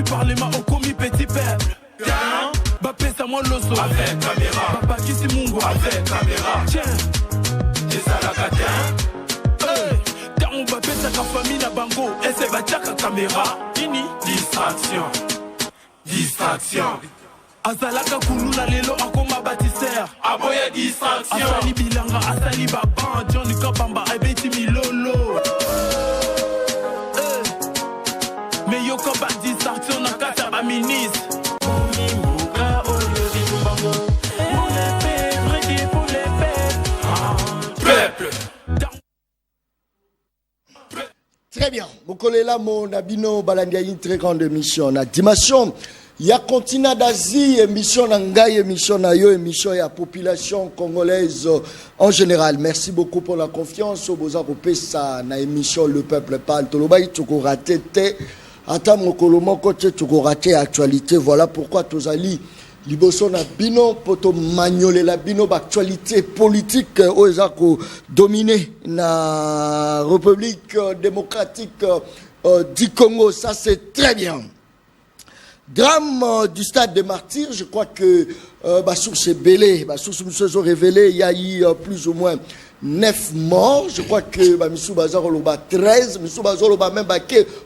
parlement au commis petit peuple. Bapesa moi l'osso avec caméra. Papa Kisi Mungo avec caméra. Tiens, et ça la catin. T'as on bapesa ka famille na bango. Et c'est bachaka caméra. Nini? Distraction. Distraction. Azalaka kuluna lelo akoma bâtisseur. Aboya distraction. Asali bilanga, asali baban. Johnny Kabamba, ebeti milolo. Mais yo koba distraction na kata ba ministre. Très bien. Mokolela mon abino balandia une très grande émission. Na dimension ya continent d'Asie, émission nangai, émission na yo, émission ya population congolaise en général. Merci beaucoup pour la confiance. Boza kopesa na émission Le Peuple Parle. Tolobai toko raté te. Ata mokolo moko te toko raté actualité. Voilà pourquoi tozali liboso na bino poto magnole la bino actualité politique oezako dominé na République démocratique du Congo. Ça c'est très bien. Drame du stade des Martyrs, je crois que source est belé, source nous ont révélé il y a eu plus ou moins 9 morts. Je crois que Missou Bazar Oloba 13, Missou Bazar Oloba même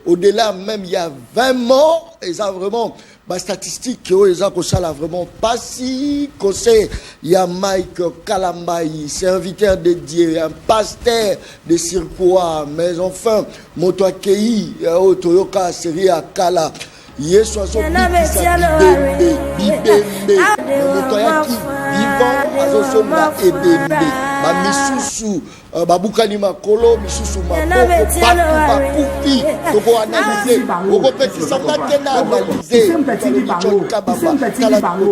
au-delà même il y a 20 morts et ça vraiment statistique ils ont ça là vraiment pas si conseil il y a Mike Kalambayi serviteur de Dieu, un pasteur de Sirkoa, mais enfin Motoakei Otoyoka série à Kala Yesu azobikisa bibembe motoyaki vivant azosomba ebembe bamisusu babukani makolo misusu maboko bakufi toko analyse okopekisa bakenda analyse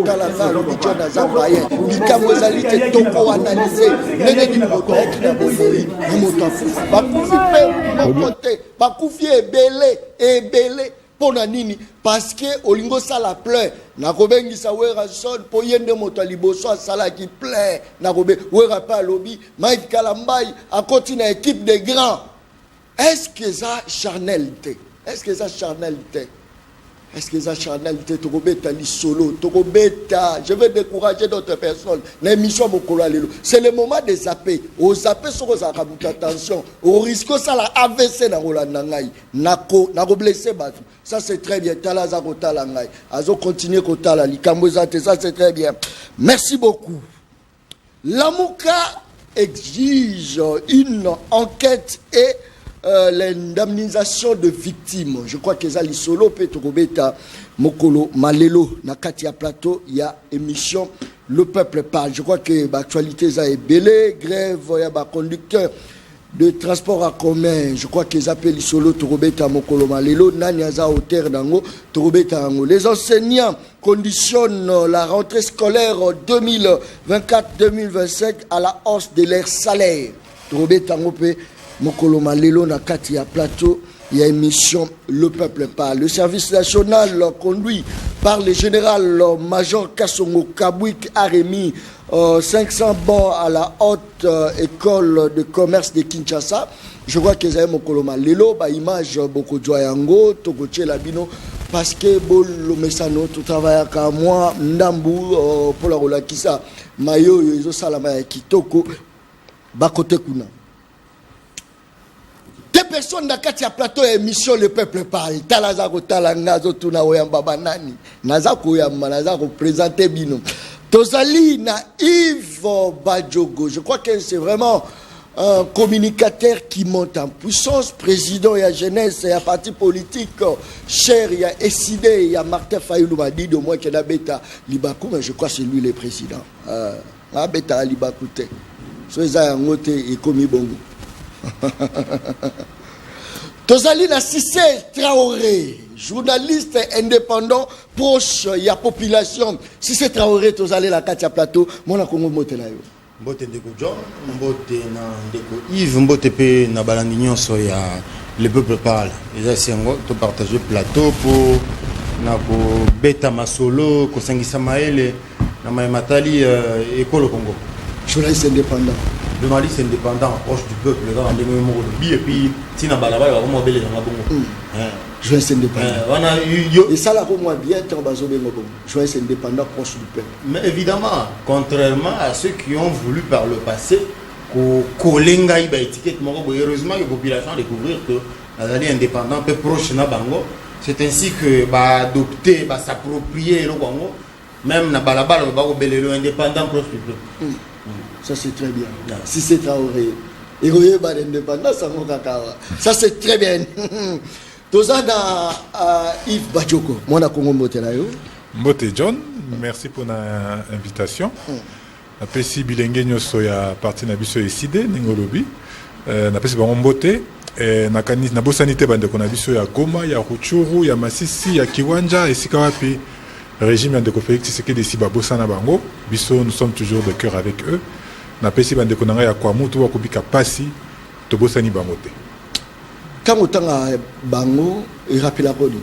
kala lobichona zambaye likambo ezali te toko analyse ndenge nini motoyaki na bomoi na moto afufi bakufi mpe mokote bakufi ebele pona nini parce que olingo sala plein na kobengisa wera son po yende moto liboso sala ki plein na kobe wera pa lobby Mike Kalambayi a continué na équipe de grands. Est-ce que ça charnalité? Est-ce que ça charnalité? Est-ce que ça charnalité tokobeta li solo tokobeta je vais décourager d'autres personnes l'émission mokolo lelo c'est le moment de zapper au zapper soko za kabuta attention au risque ça la AVC na rolanda ngai nako blesser batu ça c'est très bien tala za kotala ngai azo continuer kotala likambo za te ça c'est très bien merci beaucoup. Lamuka exige une enquête et l'indemnisation de victimes. Je crois que Zali Solo Petrobeta Mokolo Malelo Nakati à plateau, il y a émission Le Peuple Parle. Je crois que l'actualité ça est belé, grève, il y a conducteur de transport en commun. Je crois qu'ils appellent Solo Torobeta Mokolo Malelo Nanyaza au terre d'Ango Torobeta Ango. Les enseignants conditionnent la rentrée scolaire 2024-2025 à la hausse de leur salaire. Torobeta Ango Mokolo Malelo na kati ya plateau, il y a émission Le Peuple Parle. Le service national conduit par le général-major Kassongo Kabwik a remis 500 bons à la haute école de commerce de Kinshasa. Je vois que c'est Mokolo Malelo, ba image beaucoup joyango, tokoche labino parce que bolo mesano tout travail à moi ndambu pour la rolakisa mayo yozo salama ya kitoko bakote kuna. Des personnes dans le plateau émission Le Peuple Parle. Talazako talangazo tuna oyamba banani. Nazako yamba nazako présenter bino. Tozali na Yves Badjogo. Je crois que c'est vraiment un communicateur qui monte en puissance. Président et à jeunesse et à parti politique. Cher, il y a SID, il y a Martin Fayoulou m'a dit de moi qu'il y a Beta Libakou, mais je crois que c'est lui le président. Beta Libakou te. Soeza Yangote et Komi Bongo. Tozali na Cissé Traoré, journaliste indépendant proche de la population. Cissé Traoré, Tozali la Katia Plateau, mon Congo Motela yo. Mbote ndeko John, mbote na ndeko Yves, mbote pe na balandinyon so ya Le Peuple Parle. Eza sengo to partager plateau pour na ko beta masolo ko sangisa maele na matali école Congo. Journaliste indépendant. Journaliste indépendant, proche du peuple, dans les numéros de billes, et puis, si on a balabala, on va mobile dans la bonne. Joyeux indépendant. Et ça, là, pour moi, bien, joyeux indépendant proche du peuple. Mais évidemment, contrairement à ceux qui ont voulu par le passé, heureusement, la population a découvert que les indépendants peu proche de Bango. C'est ainsi que adopter, s'approprier le Congo, même na balabala le indépendant proche du peuple. Ça c'est très bien. Si c'est Traoré, et l'indépendance, ça c'est très bien. Tout ça dans Yves Bachoko, moi na Congo Mbotelayo. Mbote John, merci pour l'invitation. Napesi bilenge nyoso ya parti na biso eside ningolobi. Napesi bango mbote. Na bosanité bandeko na biso ya Goma, ya Rutshuru, ya Masisi, ya Kiwanja, esika wapi régime ya ndeko Félix Tshisekedi si babosana bango, biso nous sommes toujours de cœur avec eux. Na pesi bandeko na ya Kwamutu wa kubika pasi to bosani bango te. Quand otanga bango, il rappelle quoi lui?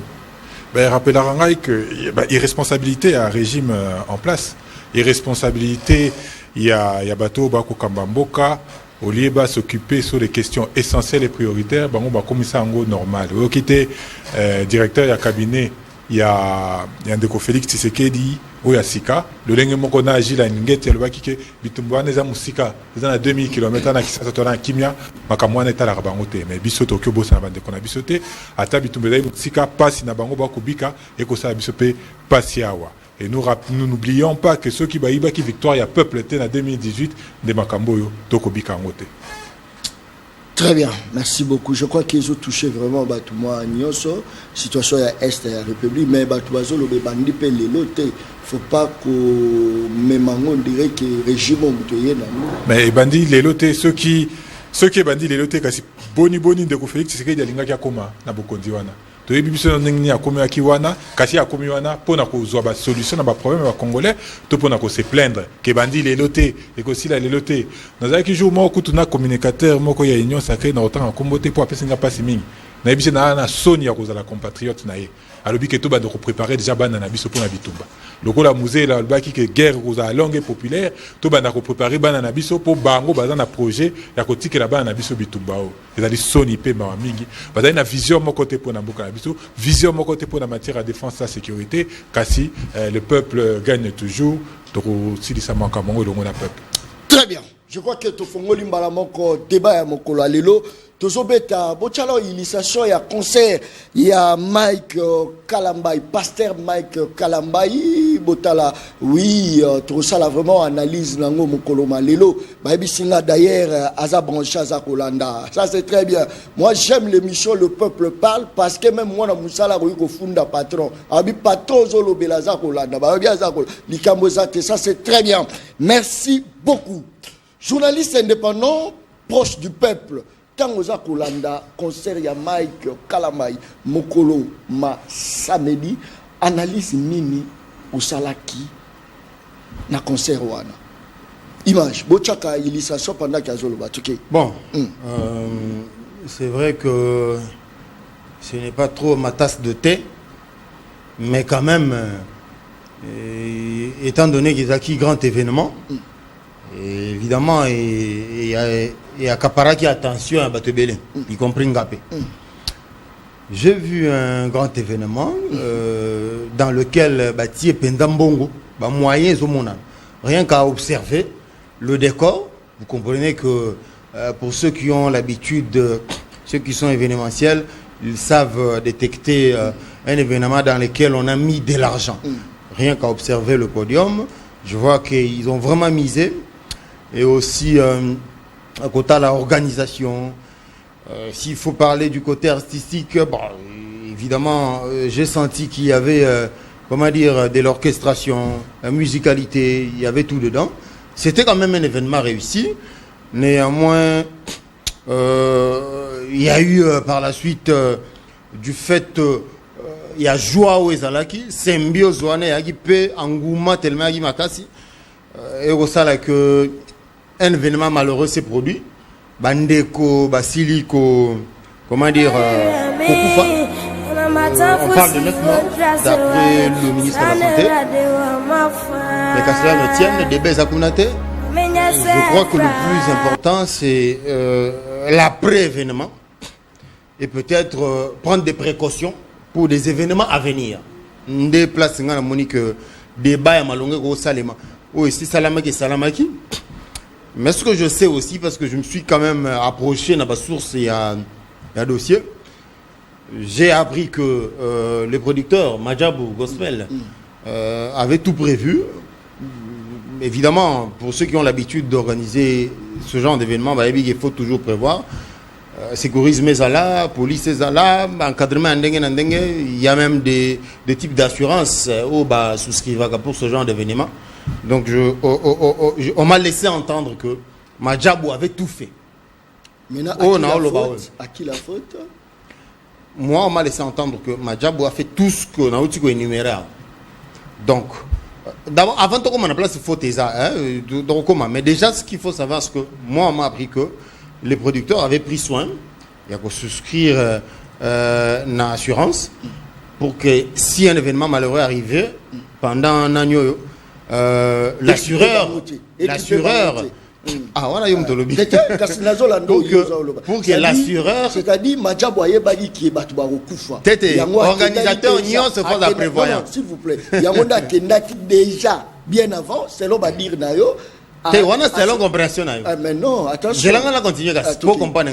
Il rappellera ngai que irresponsabilité à régime en place, irresponsabilité il y a bateau ba ko kambamboka. Au lieu de s'occuper sur les questions essentielles et prioritaires, on va commencer en normal. Au quitter directeur du cabinet, il y a Ndeko Félix Tshisekedi, ou il y a Sika. Le lingue qu'on a agi là, Ngete, le baki que bitumba neza musika, ils ont 2000 km na kisa tona kimia, makamwa na tala bangote, mais biso Tokyo bossa na bande qu'on a bisoté, ata bitumba na musika passe na bango ba kubika et ko sa bisope passe awa. Et nous n'oublions pas que ceux qui baïba qui victoire, il y a peuple en 2018 de Makamboyo, Tokobika Ngote. Très bien, merci beaucoup. Je crois qu'ils ont touché vraiment tout le monde à Nyonso, situation à Est et à la République, mais Batouazo, le bandi peut les loter. Il ne faut pas que même on dirait que le régime est dans nous. Mais bandi les loter, ceux qui bandi les loter, kasi boni de Félix, c'est qu'il y a l'inga qui a koma na bokondiwana. To yebi biso ndenge ya komi akiwana kasi ya komi wana pona ko zwa ba solution na ba problème ba congolais to pona ko se plaindre ke bandi les loter et ko sila les loter nazaki ki jour moko tuna communicateur moko ya union sacrée na otanga kombote po apesinga pasi mingi na yebi na soni ya ko za la compatriote na ye alobi ke to ba de préparer déjà bana na biso pona bitumba lokola musée la baki ke guerre ko za longue et populaire to ba na ko préparer bana na biso po bango baza na projet ya ko tikela bana na biso bitumba o ezali soni pe ma mingi bazali na vision moko te pona mboka na biso vision moko te pona matière à défense et sécurité kasi le peuple gagne toujours donc silisa makambo longo na peuple. Très bien, je crois que to fongoli mbala moko débat ya mokolo alelo tozobeta bochala initiation ya concert ya Mike Kalambai, pasteur Mike Kalambai botala oui tout ça là vraiment analyse nango mokolo malelo babisinga d'ailleurs aza branché aza kolanda ça c'est très bien. Moi j'aime l'émission Le Peuple Parle parce que même moi na musala ko funda patron abi patron zolo belaza kolanda ba bien za ko likambo za ça c'est très bien. Merci beaucoup. Journaliste indépendant proche du peuple. Quand on a Kolanda, concert ya Mike Kalamai, Mokolo, ma samedi, analyse nini au salaki na concert wana. Image, bochaka illustration pendant qu'il y a Zoloba. Bon, c'est vrai que ce n'est pas trop ma tasse de thé, mais quand même, étant donné qu'il y a un grand événement, et évidemment, il y a Kapara qui a attention à Batebele, y compris Ngapé. J'ai vu un grand événement dans lequel Bati et Pendambongo, moyen rien qu'à observer le décor. Vous comprenez que pour ceux qui ont l'habitude, ceux qui sont événementiels, ils savent détecter un événement dans lequel on a mis de l'argent. Rien qu'à observer le podium, je vois qu'ils ont vraiment misé. Et aussi à côté de l'organisation, s'il faut parler du côté artistique, bon, évidemment, j'ai senti qu'il y avait, comment dire, de l'orchestration, la musicalité, il y avait tout dedans. C'était quand même un événement réussi. Néanmoins, il y a eu par la suite, du fait, il y a joie au Ezalaki, symbiose, il y a eu engouement tellement il y a et au ça que un événement malheureux s'est produit. Bandeko, Basiliko, comment dire, Kokufa. On parle de 9 morts d'après le ministre de la Santé. Mais qu'à cela ne tienne, des baies à Kounate. Je crois que le plus important, c'est l'après-événement. Et peut-être prendre des précautions pour des événements à venir. Des places nga moni que débat ya malongue ko salema. Oui, c'est salamaki salamaki. Mais ce que je sais aussi parce que je me suis quand même approché dans ma source il y a dossier. J'ai appris que les producteurs Majabou Gospel avaient tout prévu. Évidemment, pour ceux qui ont l'habitude d'organiser ce genre d'événement, il faut toujours prévoir. Sécurisme là, police là, encadrement il y a même des types d'assurance souscrivent pour ce genre d'événement. Donc on m'a laissé entendre que Majabou avait tout fait. Maintenant, à qui la faute? Moi, on m'a laissé entendre que Majabou a fait tout ce qu'on a énuméré. Donc, d'abord, avant de commencer à place, il faut mais déjà, ce qu'il faut savoir, c'est que moi, on m'a appris que les producteurs avaient pris soin, il y a qu'à souscrire une assurance pour que si un événement malheureux arrivait pendant un an, l'assureur, ah voilà, pour que l'assureur, c'est-à-dire Majaboye Bagi qui est organisateur nion se fasse la prévoyance. S'il vous plaît, il y a déjà bien avant, c'est l'on va dire d'ailleurs. C'est une compréhension. Mais non, attention. Je vais continuer pour comprendre.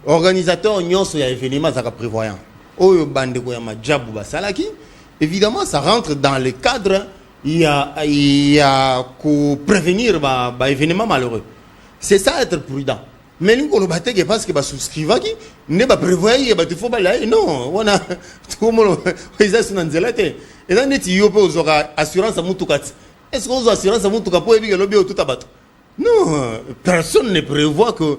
Organisateur nion sur l'événement ça prévoyant. Oyo bande ko ya Majabou basalaki. Évidemment, ça rentre dans le cadre. Il y a qu'à prévenir les événements malheureux. C'est ça être prudent. Mais nous, on a dit parce que les souscrivants qui ne pas prévoir, il faut pas là. Non, on a tout le monde. Ils ont une zélate. Et là, il y a une assurance à Moutoukati. Est-ce qu'on a assurance à Moutoukati pour éviter le lobby au tout abattre? Non, personne ne prévoit que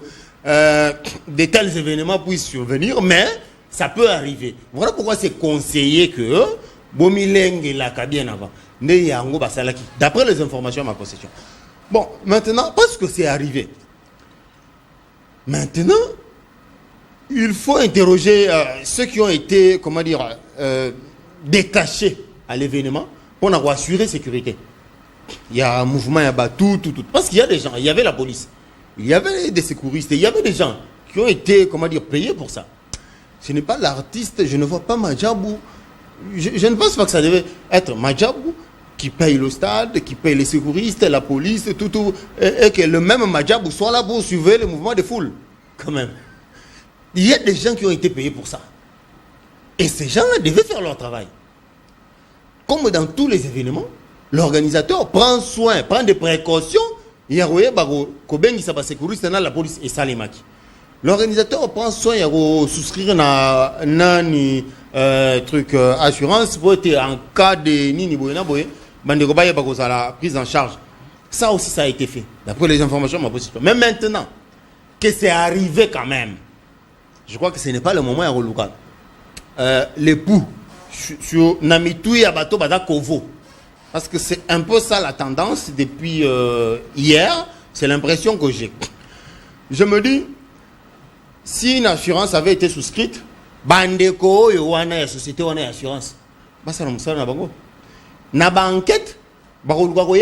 de tels événements puissent survenir, mais ça peut arriver. Voilà pourquoi c'est conseillé que Bomileng et la bien avant. D'après les informations à ma possession. Bon, maintenant, parce que c'est arrivé, maintenant, il faut interroger ceux qui ont été, comment dire, détachés à l'événement pour avoir assuré sécurité. Il y a un mouvement, il y a tout. Parce qu'il y a des gens, il y avait la police, il y avait des secouristes, il y avait des gens qui ont été, comment dire, payés pour ça. Ce n'est pas l'artiste, je ne vois pas Majabou. Je ne pense pas que ça devait être Majabou qui paye le stade, qui paye les secouristes, la police, tout, et que le même Majabou soit là pour suivre le mouvement de foule, quand même. Il y a des gens qui ont été payés pour ça. Et ces gens-là devaient faire leur travail. Comme dans tous les événements, l'organisateur prend soin, prend des précautions. Il y a la police et Salimaki. L'organisateur prend soin de souscrire un truc assurance pour être en cas de nini boyena boye. La prise en charge. Ça aussi, ça a été fait. D'après les informations, ma position. Mais maintenant, que c'est arrivé quand même, je crois que ce n'est pas le moment à relouer. L'époux, sur Namitou et Abato Bada Kovo. Parce que c'est un peu ça la tendance depuis hier. C'est l'impression que j'ai. Je me dis, si une assurance avait été souscrite, Bandeko, Yowana, la société, on a assurance. Ça n'a pas Naba enquête, il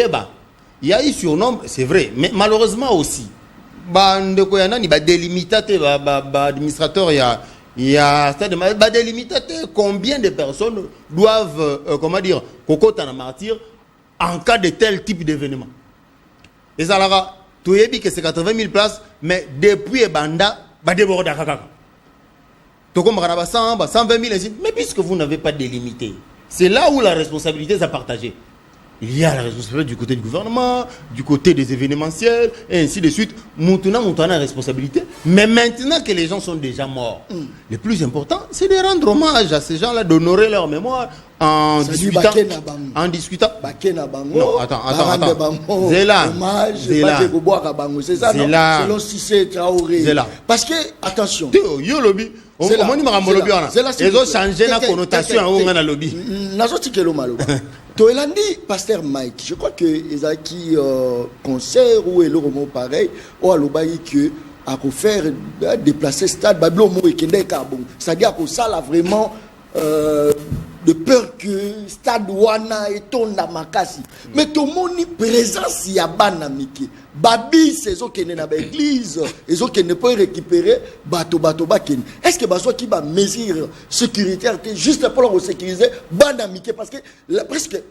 y a eu surnom, c'est vrai, mais malheureusement aussi, administrateur, il y a délimité combien de personnes doivent, comment dire, martyr en cas de tel type d'événement. Et ça là, tu as dit que c'est 80 000 places, mais depuis Banda, déborder Kaka. Tu comprends 120 000, mais puisque vous n'avez pas délimité. C'est là où la responsabilité est à partager. Il y a la responsabilité du côté du gouvernement, du côté des événementiels, et ainsi de suite. Maintenant, on a la responsabilité. Mais maintenant que les gens sont déjà morts, le plus important, c'est de rendre hommage à ces gens-là, d'honorer leur mémoire en discutant. Non, attends. Zéla. C'est ça, non? Selon Cissé Traoré. Parce que, attention. Ils ont changé la connotation en lobby. Toelandi, Pasteur Mike, je crois que Ezaki concert ou le roman pareil, ou à l'Obaï que à faire déplacer stade Bablo Mo et Kende Kabon. C'est-à-dire que ça là vraiment de peur que stade wana etonda makasi. Mais tout le monde présence ya bana miki. Babi c'est qui na ba église, ils ont qui ne peut récupérer bato bakeni. Est-ce que baso qui va mesure sécuritaire juste pour leur sécuriser bana miki parce que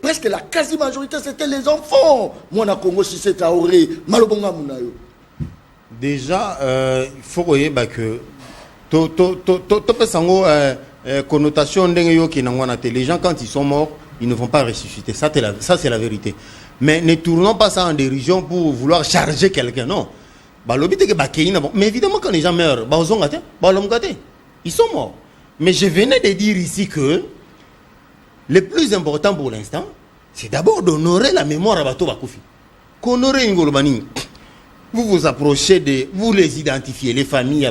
presque la quasi majorité c'était les enfants. Moi na Congo si c'est Traoré, malobonga munayo. Déjà il faut que to pesango connotation les gens quand ils sont morts ils ne vont pas ressusciter, ça c'est la vérité, mais ne tournons pas ça en dérision pour vouloir charger quelqu'un, non. Mais évidemment quand les gens meurent ils sont morts, mais je venais de dire ici que le plus important pour l'instant c'est d'abord d'honorer la mémoire à Bato Bakoufi, qu'honorer Ngolobani. Vous vous approchez vous les identifiez, les familles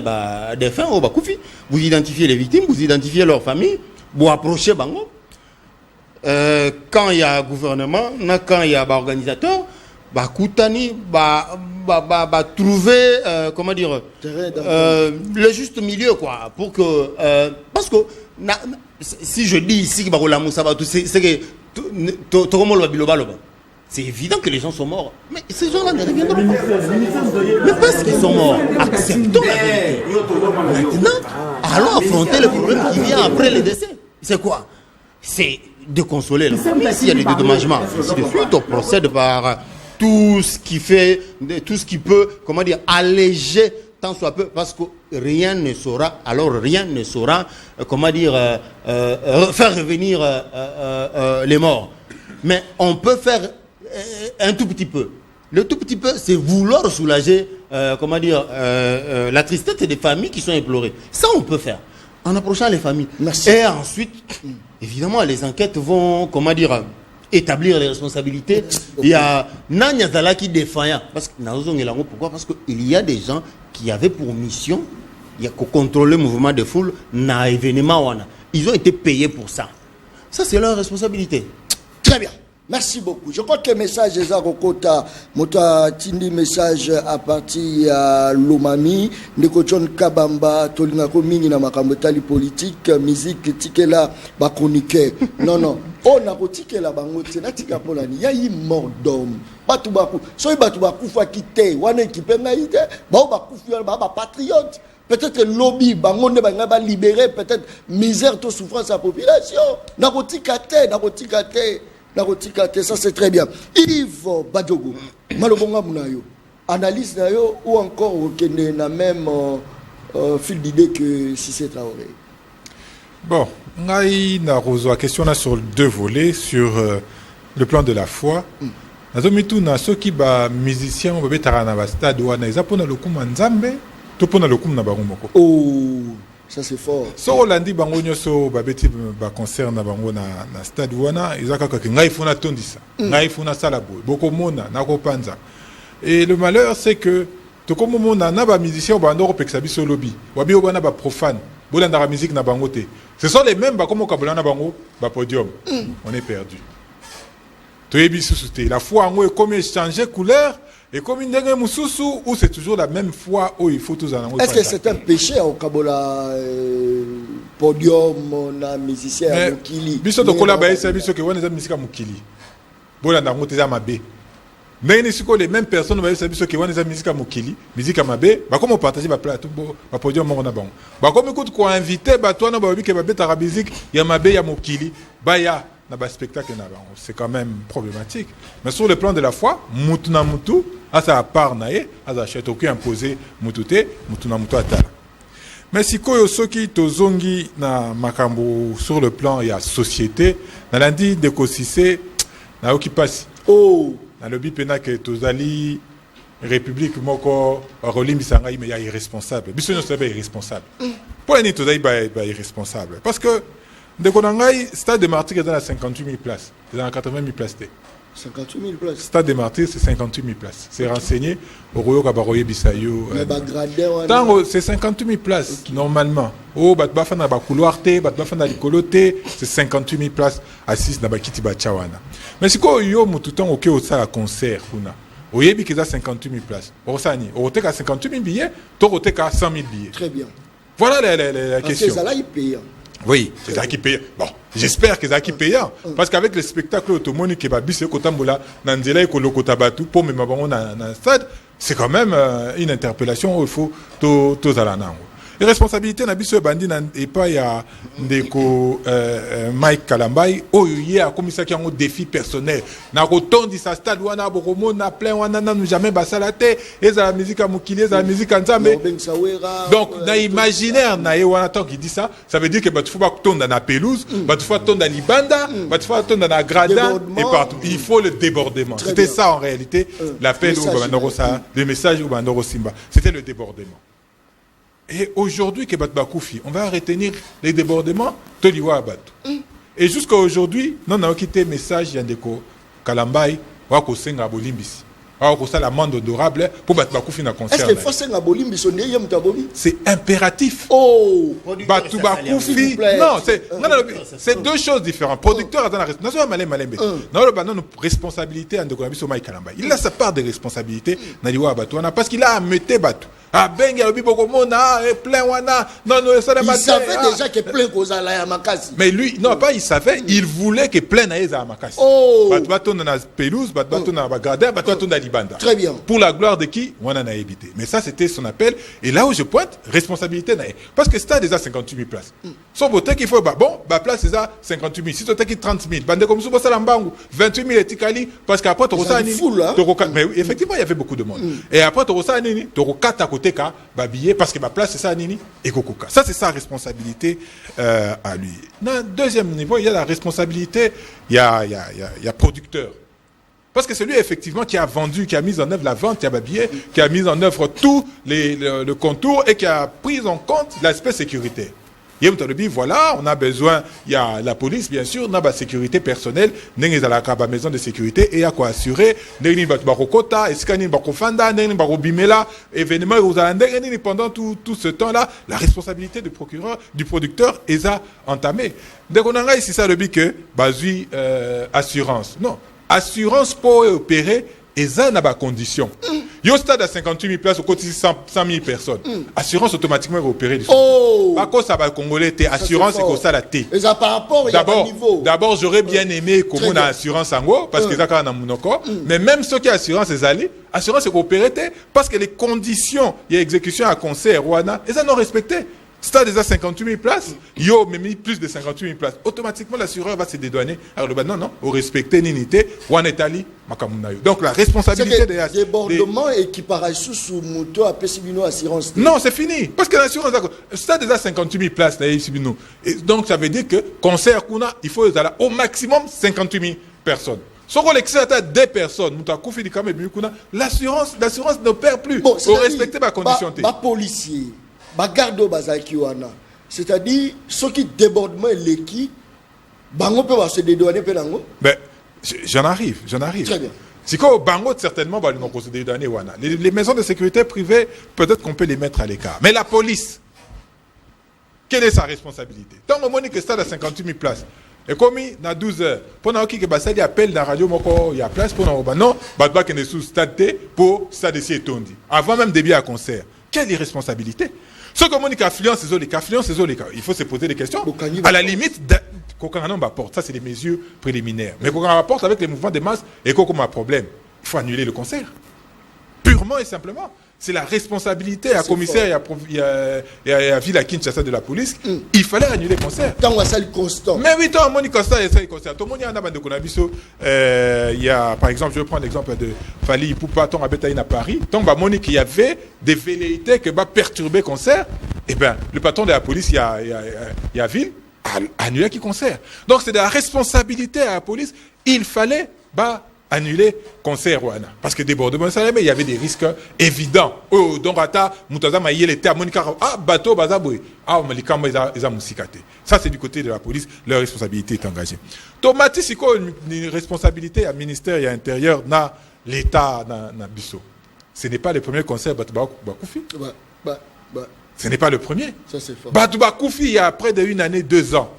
des fins au Bakoufi, vous identifiez les victimes, vous identifiez leurs familles, vous approchez Bango. Quand il y a gouvernement, quand il y a organisateur, Koutani, trouver, comment dire, le juste milieu, quoi, pour que, parce que, si je dis ici que c'est que, c'est évident que les gens sont morts. Mais ces gens-là ne reviendront pas. Mais parce qu'ils sont morts, acceptons la vérité. Maintenant, allons affronter le problème qui vient après le décès. C'est quoi? C'est de consoler la famille. S'il y a des dédommagements, ainsi de suite, on procède par tout ce qui peut, comment dire, alléger tant soit peu, parce que rien ne saura, comment dire, faire revenir les morts. Mais on peut faire un tout petit peu. Le tout petit peu, c'est vouloir soulager, comment dire, la tristesse des familles qui sont éplorées. Ça, on peut faire en approchant les familles. Merci. Et ensuite, évidemment, les enquêtes vont, comment dire, établir les responsabilités. Il y a Nanya Zala qui défaillant. Pourquoi? Parce qu'il y a des gens qui avaient pour mission de contrôler le mouvement de foule dans l'événement. Ils ont été payés pour ça. Ça, c'est leur responsabilité. Très bien. Merci beaucoup. Je crois que le message est à Rokota. Mota tindi message à partir à Lomami. Nekochon Kabamba, Tolingako Mingi na makambotali politique, musique, tikela, ba chroniqueur. Non. On a tikela bango, c'est tika polani. Ya yi mort d'homme. Batu baku. So batu baku fa kite. Wana équipe na ite. Ba baku ba patriote. Peut-être lobby, bangonde ba libérer peut-être misère to souffrance à la population. Nakotikate. Ça c'est très bien. Yves Badjogo, malobonga munayo, analyse nayo ou encore aucun na même fil d'idée que si c'est Traoré. Bon, ngai na rezo question là sur deux volets, sur le plan de la foi. Nazomitu na soki ba musicien ba betara na ba stade wana ezapona lokuma nzambe, to pona lokuma na bango moko. Oh, ça c'est fort. So Rolandi bango nyoso babeti ba concert na bango na stade wana ezaka ka ngai funa tondisa ngai funa sala boy boko mona na ko panza. Et le malheur c'est que to comme mona na ba musicien ba ndoko peksa biso lobby wabi obana ba profane bolanda la musique na bango te. Ce sont les mêmes ba comme kabolana bango ba podium. On est perdu. To yebi susute la foi ngo est comme changer couleur. Et comme une dernière moussousou, où c'est toujours la même foi où il faut tous en avoir. Est-ce que c'est un péché au Kabola podium, na musicien Mukili? Biso to kola ba esa biso ke wana za musika Mukili. Bola na ngote za mabe. Mais ni siko les mêmes personnes ba esa biso ke wana za musika Mukili, musika mabe, ba comme partager ba plateau ba podium mo na bango. Ba comme écoute ko inviter ba toi na ba bi ke ba beta musique ya mabe ya Mukili, ba ya na ba spectacle na bango. C'est quand même problématique. Mais sur le plan de la foi, mutu na mutu asa part nae asa chete aucun imposé mutute mutuna mutu atala. Mais si koyo soki tozongi na makambo sur le plan ya société na landi de kosise na okipasi na lobi pena que tozali république moko rolimbisanga ime ya irresponsable biso no sabe irresponsable pour ni tozali ba irresponsable parce que de konangai stade de Martyrs dans 58 000 places dans 80 000 places. 58 000 places. Stade des Martyrs, c'est 58 000 places. C'est renseigné au Royo Kabaroye Bissayo. C'est 58 000 places, normalement. Oh, Batbafana Bakouloarte, Batbafana Likolote, c'est 58 000 places assises dans Bakiti Bachawana. Mais si quoi, yo, Moutoutan, ok, au ça, concert, Kuna. Au Yebi, qui a 58 000 places. Au Sani, au Rotek à 58 000 billets, au Rotek à 100 000 billets. Très bien. Voilà la question. C'est ça là, il paye. Oui, c'est ça qui paye. Bon, j'espère que c'est ça qui paye. Parce qu'avec le spectacle automonique qui va bis et kotambola, nanzela et kolokotabatu, pour me m'abonner dans un stade, c'est quand même une interpellation où il faut tous alanango. Les responsabilités na biso bandi et pas ya ndeko Mike Kalambay o yé a commissaire qui a un défi personnel na rotondi sa stade wana bokomo na plein wana na jamais basalate et la musique à mukili et la musique en nzambe. Donc na imaginaire na wana tant qui dit ça veut dire que bah tu faut pas tomber dans la pelouse bah tu faut tomber dans libanda bah tu faut tomber dans la gradin et partout il faut le débordement. C'était ça en réalité l'appel au bandoro ça le message au bandoro Simba c'était le débordement. Et aujourd'hui, on va retenir les débordements de l'Iwa Abatu. Et jusqu'à aujourd'hui, nous avons quitté le message de Kalambay, Wakosenga Bolimbis. L'amende honorable pour Batbakoufi dans le concert. Est-ce que c'est impératif. Oh, Batbakoufi. Non, c'est deux choses différentes. Producteur dans la responsabilité. Nous avons une responsabilité en Dekonabi sur Mike Kalambay. Il a sa part de responsabilité dans l'Iwa Abatu. Parce qu'il a amené Batu. Ah ben il y a plein wana non il savait déjà que plein causa la makasi mais lui non pas il savait il voulait que plein na eza makasi bato na pelouse bato na bagada bato na libanda très bien pour la gloire de qui wana na évité mais ça c'était son appel et là où je pointe responsabilité na parce que stade déjà 58 000 places son beauté qu'il faut bon place c'est ça 58 000 si tu as 30 000 bande comme ça la mbangu 28 000 etikali parce qu'après tu ressens mais effectivement il y avait beaucoup de monde et après tu ressens nini tu rokata parce que ma place c'est ça nini et kokoka ça c'est sa responsabilité à lui. Dans deuxième niveau il y a la responsabilité il y a producteur parce que c'est lui effectivement qui a vendu qui a mis en œuvre la vente qui a babillé qui a mis en œuvre tout le contour et qui a pris en compte l'aspect sécuritaire. Voilà, on a besoin, il y a la police, bien sûr, on a la sécurité personnelle, n'est à la maison de sécurité et à quoi assurer, n'est pas barokota, escani barofanda, n'est pas bimela, événement pendant tout ce temps-là, la responsabilité du procureur, du producteur est à entamer. Donc on a ici ça le but que, basui assurance. Non, assurance pour opérer. Et ça n'a pas condition. Il y a un stade à 58 000 places au côté de 100 000 personnes. Assurance automatiquement opérée. Par contre, ça va Congolais, assurance et comme ça la T. Et ça par rapport, il y a un niveau. D'abord, j'aurais bien aimé qu'on ait assurance en haut, parce que ça quand on a mais même ceux qui ont assurance, c'est allé. Assurance et opérée parce que les conditions, il y a exécution à concert, Rwanda, et ça non respecté. Stade déjà 58 000 places, yo mais mis plus de 58 000 places. Automatiquement l'assureur va se dédouaner. Alors non, au respecter l'unité, ou en Italie, makamunayo. Donc la responsabilité des débordement et qui paraît sous moto à Pessibino assurance. Non, c'est fini. Parce que l'assurance, stade déjà 58 000 places, et donc ça veut dire que concert kuna, il faut au maximum 58 000 personnes. Si on l'excède à 2 personnes, l'assurance ne perd plus. Bon, faut respecter ma condition. Les policiers. Bagardo bazaki wana c'est-à-dire ceux qui débordement l'équipe bango peut se dédouaner penango ben j'en arrive très bien si quoi bango certainement va nous se dédouaner wana les maisons de sécurité privées peut-être qu'on peut les mettre à l'écart mais la police quelle est sa responsabilité tant au moins que stade à 58 000 places et comme na 12 heures pendant qui que basali appelle dans radio moko il y a place pour non batba que ne sous stade pour stade ici etondi avant même début à concert quelle irresponsabilité. Ce que mon affluence, il faut se poser des questions. À la limite, ça c'est des mesures préliminaires. Mais quand on rapporte avec les mouvements de masse, et qu'on a un problème, il faut annuler le concert. Purement et simplement. C'est la responsabilité à commissaire et à Ville à Kinshasa de la police. Il fallait annuler le concert. Constant. Mais oui, tant Moni constant et ça il concert. Tout le monde y a un bande de Konabiso. Il y a par exemple, je vais prendre l'exemple de Fali Poupa tant à Betaïne à Paris. Tant bah Moni qu'il y avait des velléités que va perturber le concert. Et ben le patron de la police il y a Ville a annulé qui concert. Donc c'est de la responsabilité à la police. Il fallait annuler concert Rwanda parce que débordement ça mais il y avait des risques évidents donc ata mutaza maïe était à Monica bateau bazaboui malikamba ils musikate ça c'est du côté de la police leur responsabilité est engagée tomati siko une responsabilité à ministère et à intérieur na l'état na biso ce n'est pas le premier concert Bakoufi ce n'est pas le premier ça c'est fort Bakoufi il y a près d'une année 2 ans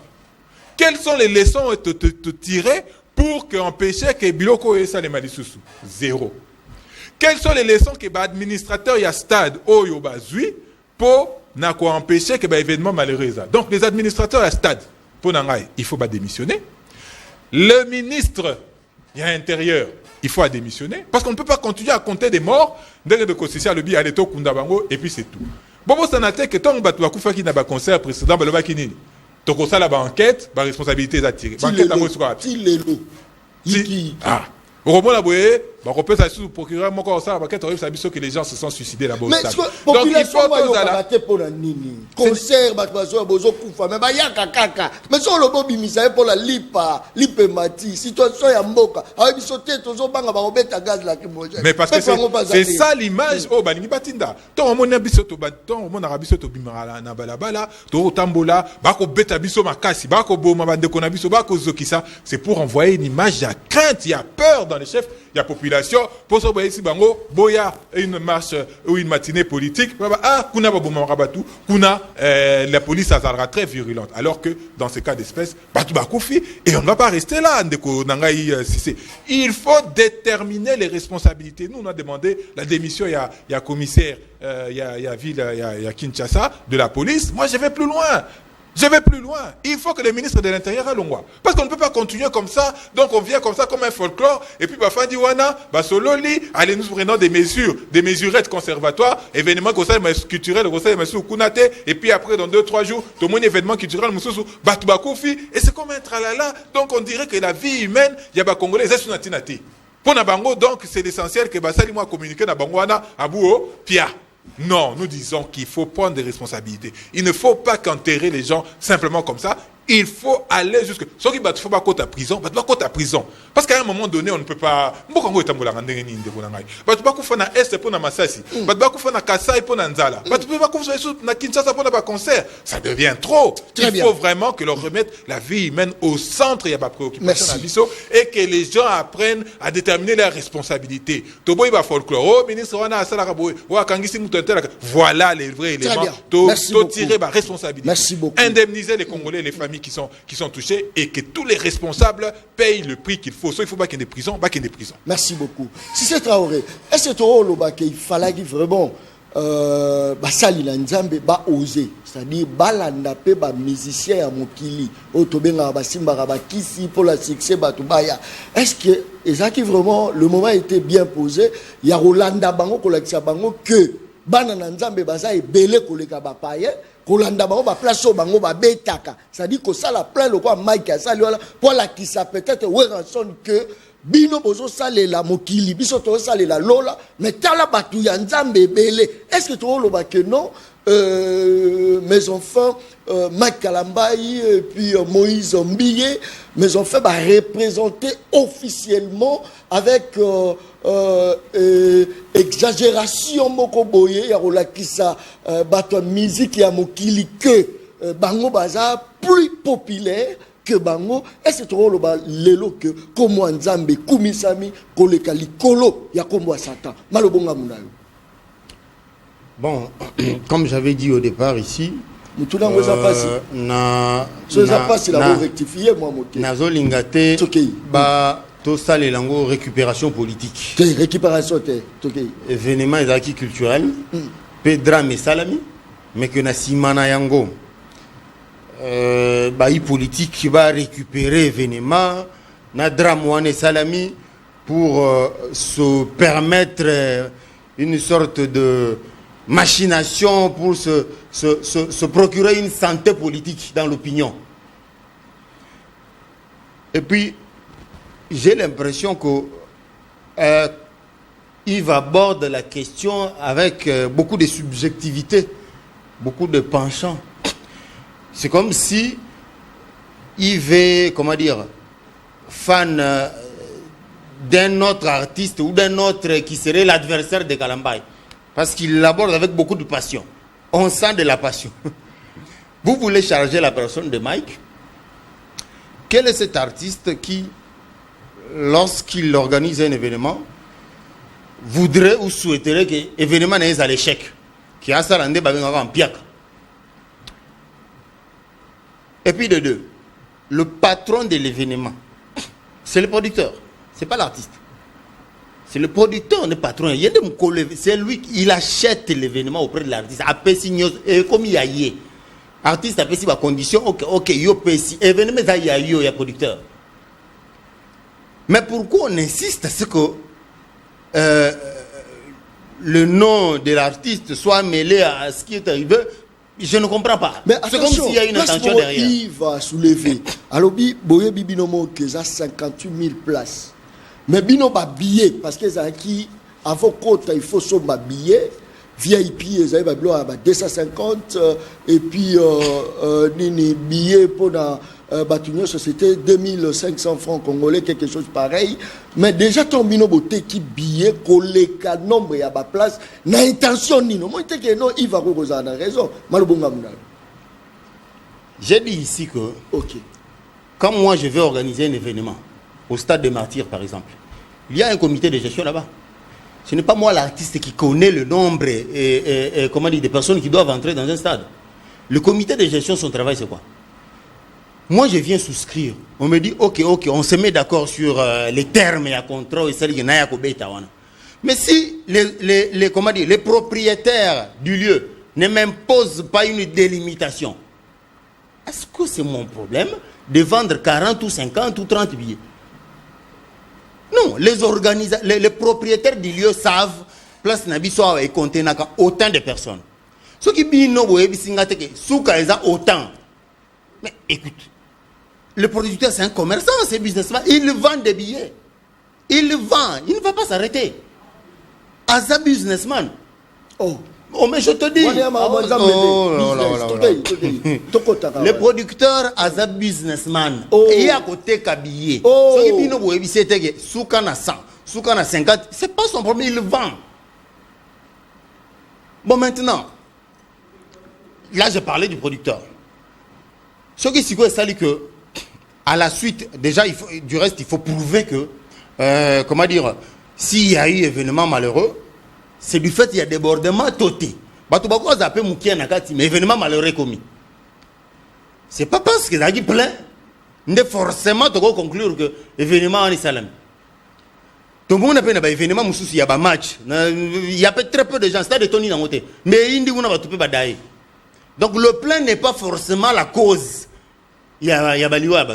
quelles sont les leçons te tirer pour empêcher que Biloko ait ça les Malisusu. 0. Quelles sont les leçons que l'administrateur y a stade au Yobazui pour n'a qu'à empêcher que l'événement malheureux. Donc les administrateurs à stade, pour Nangaï, il faut pas démissionner. Le ministre, il y a intérieur, il faut démissionner. Parce qu'on ne peut pas continuer à compter des morts, dès que social le biais à l'éto Kundabango, et puis c'est tout. Bon, ça n'a été que tant que tu as fait un concert précédent, tu as fait une enquête, la responsabilité est attirée. Enquête à ah, au moment là, on peut s'assurer au procureur, que les gens se sont suicidés là-bas. Mais donc il faut que pour la nini. Concert, mais mais sur le bobi misaye pour la lipa, lipemati, situation ya mboka. Avec sauter toujours banga ba obeta gaz là qui moja. Mais parce que c'est ça l'image oh balingi batinda. Ton mon biso to baton, mon arabiso to bimara na balabala, to tambola, bako beta biso makasi, bako boma bande ko na biso bako zokisa, c'est pour envoyer une image, il y a crainte, il y a peur dans les chefs, il y a population pour ça ici bango boya une marche ou une matinée politique ah kuna baboma rabatu kuna la police sera très virulente alors que dans ces cas d'espèce batu bakufi et on ne va pas rester là ndeko nangai il faut déterminer les responsabilités. Nous on a demandé la démission il y a commissaire il y a Kinshasa de la police. Moi je vais plus loin. Il faut que le ministre de l'Intérieur aille loin. Parce qu'on ne peut pas continuer comme ça. Donc on vient comme ça, comme un folklore. Et puis, Bafandi Wana, Basololi, allez, nous prenons des mesurettes conservatoires, événements culturels, Kunate. Et puis après, dans 2-3 jours, tout le monde événement culturel, Batubakoufi. Et c'est comme un tralala. Donc on dirait que la vie humaine, il y a des Congolais, c'est Natinati. Pour Nabango, donc, c'est l'essentiel que Basali moi communiquer Nabango Wana, Abouo, Pia. Non, nous disons qu'il faut prendre des responsabilités. Il ne faut pas qu'enterrer les gens simplement comme ça. Il faut aller jusque... Sauf qu'il ne faut pas côté à prison, il faut côté à prison. Parce qu'à un moment donné, on ne peut pas... Il ne faut pas faire un Est pour un Massassi. Il ne faut pas faire un Kassai pour un Nzala. Il ne faut pas faire un Kinshasa pour un concert. Ça devient trop. Il faut vraiment que l'on remette la vie humaine au centre. Il y a pas préoccupation et que les gens apprennent à déterminer leurs responsabilités. Voilà les vrais éléments. Tirer ma responsabilité. Indemniser les Congolais, les familles qui sont touchés et que tous les responsables payent le prix qu'il faut. Il faut pas qu'il y ait des prisons, Merci beaucoup. Si c'est Traoré, est-ce que il fallait vraiment basali la nzambe ba oser, c'est-à-dire balanda pe ba musicien ya mokili otobenga ba simba ba kisi pour la succès batubaya. Est-ce que ezaki vraiment le moment était bien posé, ya Rolanda bango kolakisa bango que bana na nzambe baza ebele koleka ba paye kolanda bango ba place bango ba betaka, c'est-à-dire que ça la plein le quoi Mike ça lui pour la qui ça peut-être ouais rançon que bino bozo salela mokili biso to salela lola mais tala batu ya nzambe ebele. Est-ce que to loba que non mes enfants Mike Kalambayi et puis Moïse Mbiyé, mes enfants va représenter officiellement avec exagération moko boye ya rolakisa bato musique ya mokili que bango baza plus populaire que bango. Est-ce que tu as lelo que comme nzambe kumisami koleka likolo ya kombo Satan malobonga munayo? Bon, comme j'avais dit au départ ici, ça les langues récupération politique. Récupération événement et acquis culturel, drame et salami, mais que na simana yango politique qui va récupérer événement na drame et salami pour se permettre une sorte de machination pour se procurer une santé politique dans l'opinion. Et puis, j'ai l'impression que Yves aborde la question avec beaucoup de subjectivité, beaucoup de penchant. C'est comme si Yves est, comment dire, fan d'un autre artiste ou d'un autre qui serait l'adversaire de Kalambaye. Parce qu'il l'aborde avec beaucoup de passion. On sent de la passion. Vous voulez charger la personne de Mike? Quel est cet artiste qui, lorsqu'il organise un événement, voudrait ou souhaiterait que l'événement n'ait à l'échec? Qui a ça en piac. Et puis de deux, le patron de l'événement, c'est le producteur, c'est pas l'artiste. C'est le producteur, le patron. C'est lui qui achète l'événement auprès de l'artiste. Et comme il y a artiste a fait sa condition, ok, il y a événement, il y a producteur. Mais pourquoi on insiste à ce que le nom de l'artiste soit mêlé à ce qui est arrivé? Je ne comprends pas. C'est comme s'il y a une intention derrière. Il va soulever. Alors, Boye Bibinomo, qui a 58 000 places. Mais Bino va billet, parce que ça qui, avant côte, il faut son billet. VIP, ils ont 250. Et puis, les billets pour la société, 2500 francs congolais, quelque chose pareil. Mais déjà, ton Bino Boté qui billet, collé, nombre et à ma place, n'a intention ni non. Moi, je dis que non, il va vous avoir raison. J'ai dit ici que, quand moi je vais organiser un événement, au Stade des Martyrs par exemple, il y a un comité de gestion là-bas. Ce n'est pas moi l'artiste qui connaît le nombre des personnes qui doivent entrer dans un stade. Le comité de gestion, son travail c'est quoi? Moi je viens souscrire. On me dit ok, on se met d'accord sur les termes et à contrat et ça. Mais si les propriétaires du lieu ne m'imposent pas une délimitation, est-ce que c'est mon problème de vendre 40 ou 50 ou 30 billets? Non, les propriétaires du lieu savent place Nabiso et compter autant de personnes. Ceux qui disent non, autant. Mais écoute, le producteur c'est un commerçant, c'est un businessman, il vend des billets. Il ne va pas s'arrêter. As a businessman. Oh, mais je te dis. Le producteur as a businessman. Et à côté qu'habillé. Soukana 100, Soukana 50. C'est pas son problème, il vend. Bon, maintenant, là, je parlais du producteur. Ce qui est que, à la suite, déjà, du reste, il faut prouver que, s'il y a eu événement malheureux, c'est du fait qu'il y a débordement toté. Mais événement malheureux commis. C'est pas parce que ça a plein, ne forcément tu conclure que l'événement en Salem. Tout le monde a un événement, il y a un match. Il y a très peu de gens, c'est de Tony dans côté. Mais il dit qu'on va tout faire. Donc le plein n'est pas forcément la cause. Il y a Baliwa.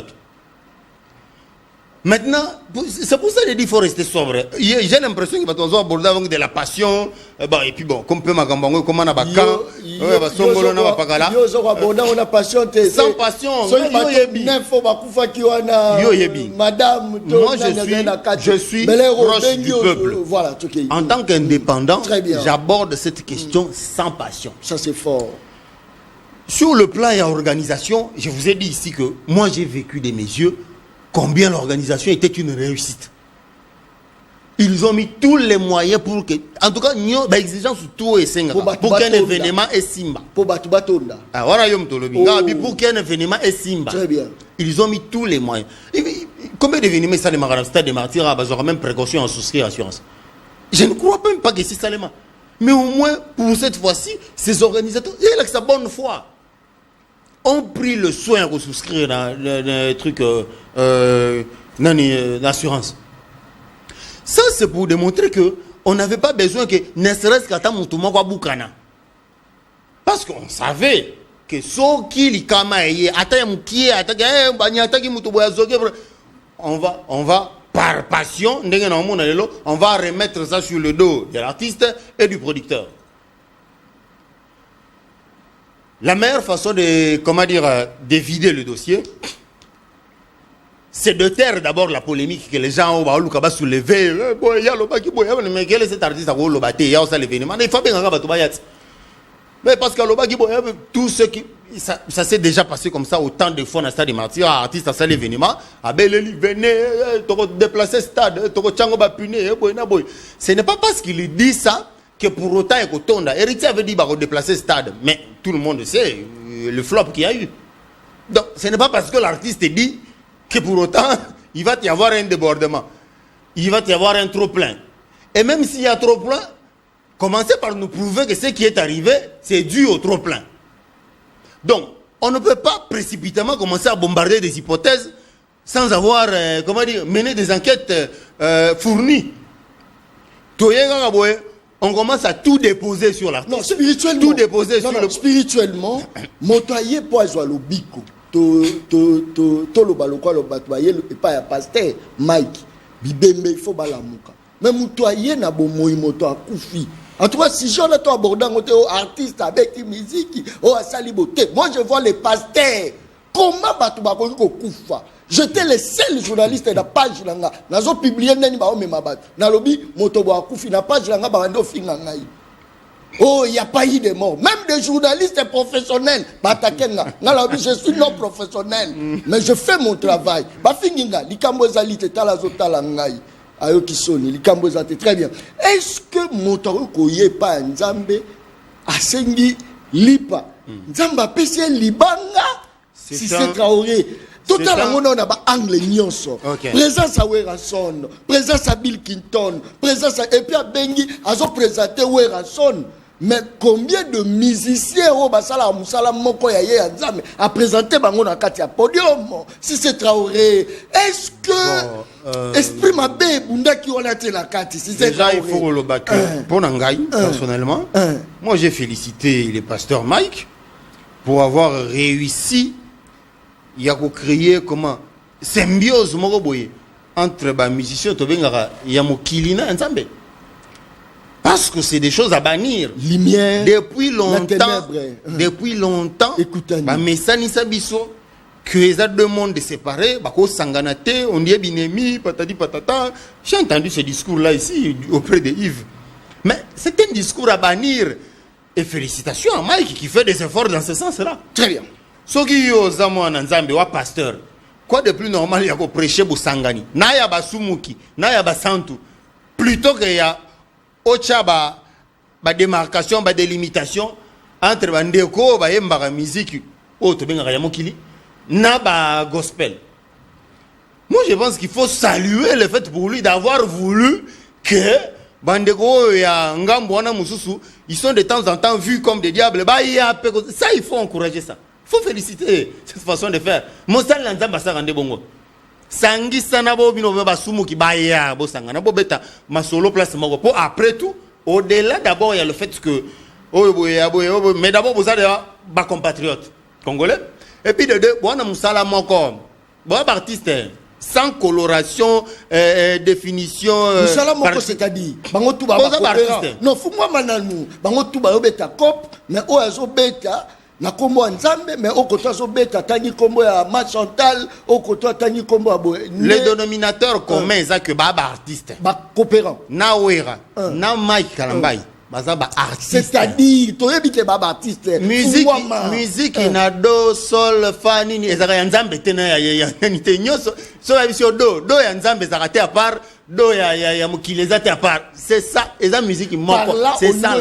Maintenant, c'est pour ça que je dis qu'il faut rester sobre. J'ai l'impression qu'il va toujours aborder avec de la passion. Et puis bon, comme peut m'accompagner, comme on a pas sans passion. Madame, moi je suis proche du peuple. Voilà, en tant qu'indépendant, j'aborde cette question sans passion. Ça c'est fort. Sur le plan et organisation, je vous ai dit ici que moi j'ai vécu de mes yeux combien l'organisation était une réussite. Ils ont mis tous les moyens pour que, en tout cas, nous avons exigence tout et pour qu'un événement est simba. Pour qu'un événement est simba. Très bien. Ils ont mis tous les moyens. Combien d'événements ça le Stade des Martyrs a même précaution à souscrire assurance? Je ne crois même pas que c'est ça les mains. Mais au moins, pour cette fois-ci, ces organisateurs, ils ont sa bonne foi. On pris le soin de souscrire dans le truc d'assurance. Ça, c'est pour démontrer qu'on n'avait pas besoin que ne serait-ce qu'à Boukana. Parce qu'on savait que ce qui on va par passion, on va remettre ça sur le dos de l'artiste et du producteur. La meilleure façon de vider le dossier, c'est de taire d'abord la polémique que les gens ont soulevé. Mais quel est cet artiste à l'événement? Il faut bien. Mais parce que tout ce qui. Ça s'est déjà passé comme ça autant de fois dans le Stade des Martyrs, artiste à l'événement. Venez, déplacer le stade, ce n'est pas parce qu'il dit ça que pour autant il y a Héritier avait dit qu'il déplacer le stade. Mais tout le monde sait le flop qu'il y a eu. Donc ce n'est pas parce que l'artiste dit que pour autant il va y avoir un débordement. Il va y avoir un trop plein. Et même s'il y a trop plein, commencez par nous prouver que ce qui est arrivé, c'est dû au trop plein. Donc, on ne peut pas précipitamment commencer à bombarder des hypothèses sans avoir, mené des enquêtes fournies. on commence à tout déposer sur l'artiste. Non, spirituellement. Tout déposer sur le... Spirituellement, motoyer pour jouer le bico. To le balo quoi le batoyer et pas pasteur Mike. Bibembe il faut balamuka. Mais motoyer na bo moi moto a koufi. En tout cas, si j'en ai abordé un artiste avec une musique, oh saliboté. Moi je vois les pasteurs. Comment batouba ko koufa? J'étais le seul journaliste de la page langa. Nazo publié nani ba o memabat. Na lobi moto bo akufi na page langa ba ndo finga ngai. Oh, il n'y a pas eu de mort. Même des journalistes professionnels. Je suis non professionnel. Mais je fais mon travail. Très bien. Est-ce que Montaro Koye pas Nzambe a sengi lipa? Nzamba PC Libanga? Si c'est Traoré. Totalement, on a un angle nyonso. Présence à Werason, présence à Bill Clinton, présence à... Et puis à Bengi, à se présenter Werason. Mais combien de musiciens au Basala Moussala Moko Yaye Nzambe a présenté Bango na kati ya podium? Si c'est Traoré, est-ce que esprit mabé bunda qui on a été la kati? Si c'est déjà il faut le bac pour Nangai personnellement. Moi j'ai félicité le pasteur Mike pour avoir réussi à créer comment symbiose moko boye entre ba musiciens to bengara ya mokilina Nzambe. Parce que c'est des choses à bannir. Lumière. Depuis longtemps. Depuis longtemps. Écoutez. Bah, mais ça n'y sabiso. Que les deux mondes séparés. Bah, qu'on s'enganate. On dit binemi, patati patata. J'ai entendu ce discours-là ici, auprès de Yves. Mais c'est un discours à bannir. Et félicitations à Mike qui fait des efforts dans ce sens-là. Très bien. Ce qui est aux amours en Nzambe, ou pasteur. Quoi de plus normal, il y a pour prêcher pour Sangani. Naya ba sumuki. Naya ba santu. Plutôt qu'il y a ocha ba démarcation, ba délimitation entre bandeko ba yemba musique autre benga ya mokili na ba gospel. Moi je pense qu'il faut saluer le fait pour lui d'avoir voulu que bandeko ya ngambo wana mususu ils sont de temps en temps vus comme des diables. Bah ça il faut encourager ça. Il faut féliciter cette façon de faire. Mosal Nzamba sa rende bongo. Sangi sana bo bino ba sumu ki ba ya bo sanga na bo beta ma solo place moko po après tout au-delà d'abord il y a le fait que mais d'abord vous avez ba compatriotes congolais et puis de deux bon na musala moko bon artiste sans coloration définition musala moko c'est-à-dire bango tout ba non faut moi mananou bango tout ba beta cop mais o azo beta na kombo Nzambe mais au côté so beta tangi kombo ya Machantal au côté tangi kombo abo les dénominateurs communs ça que baba artiste ba coopérant na wera na Mike Kalambai baza ba artiste c'est-à-dire to yebite baba artiste musique na do sol fa nini ezaka ya Nzambe tena ya nite nyoso so ya biso do ya Nzambe zakate à part do ya mukileza te à part c'est ça et la musique moko c'est ça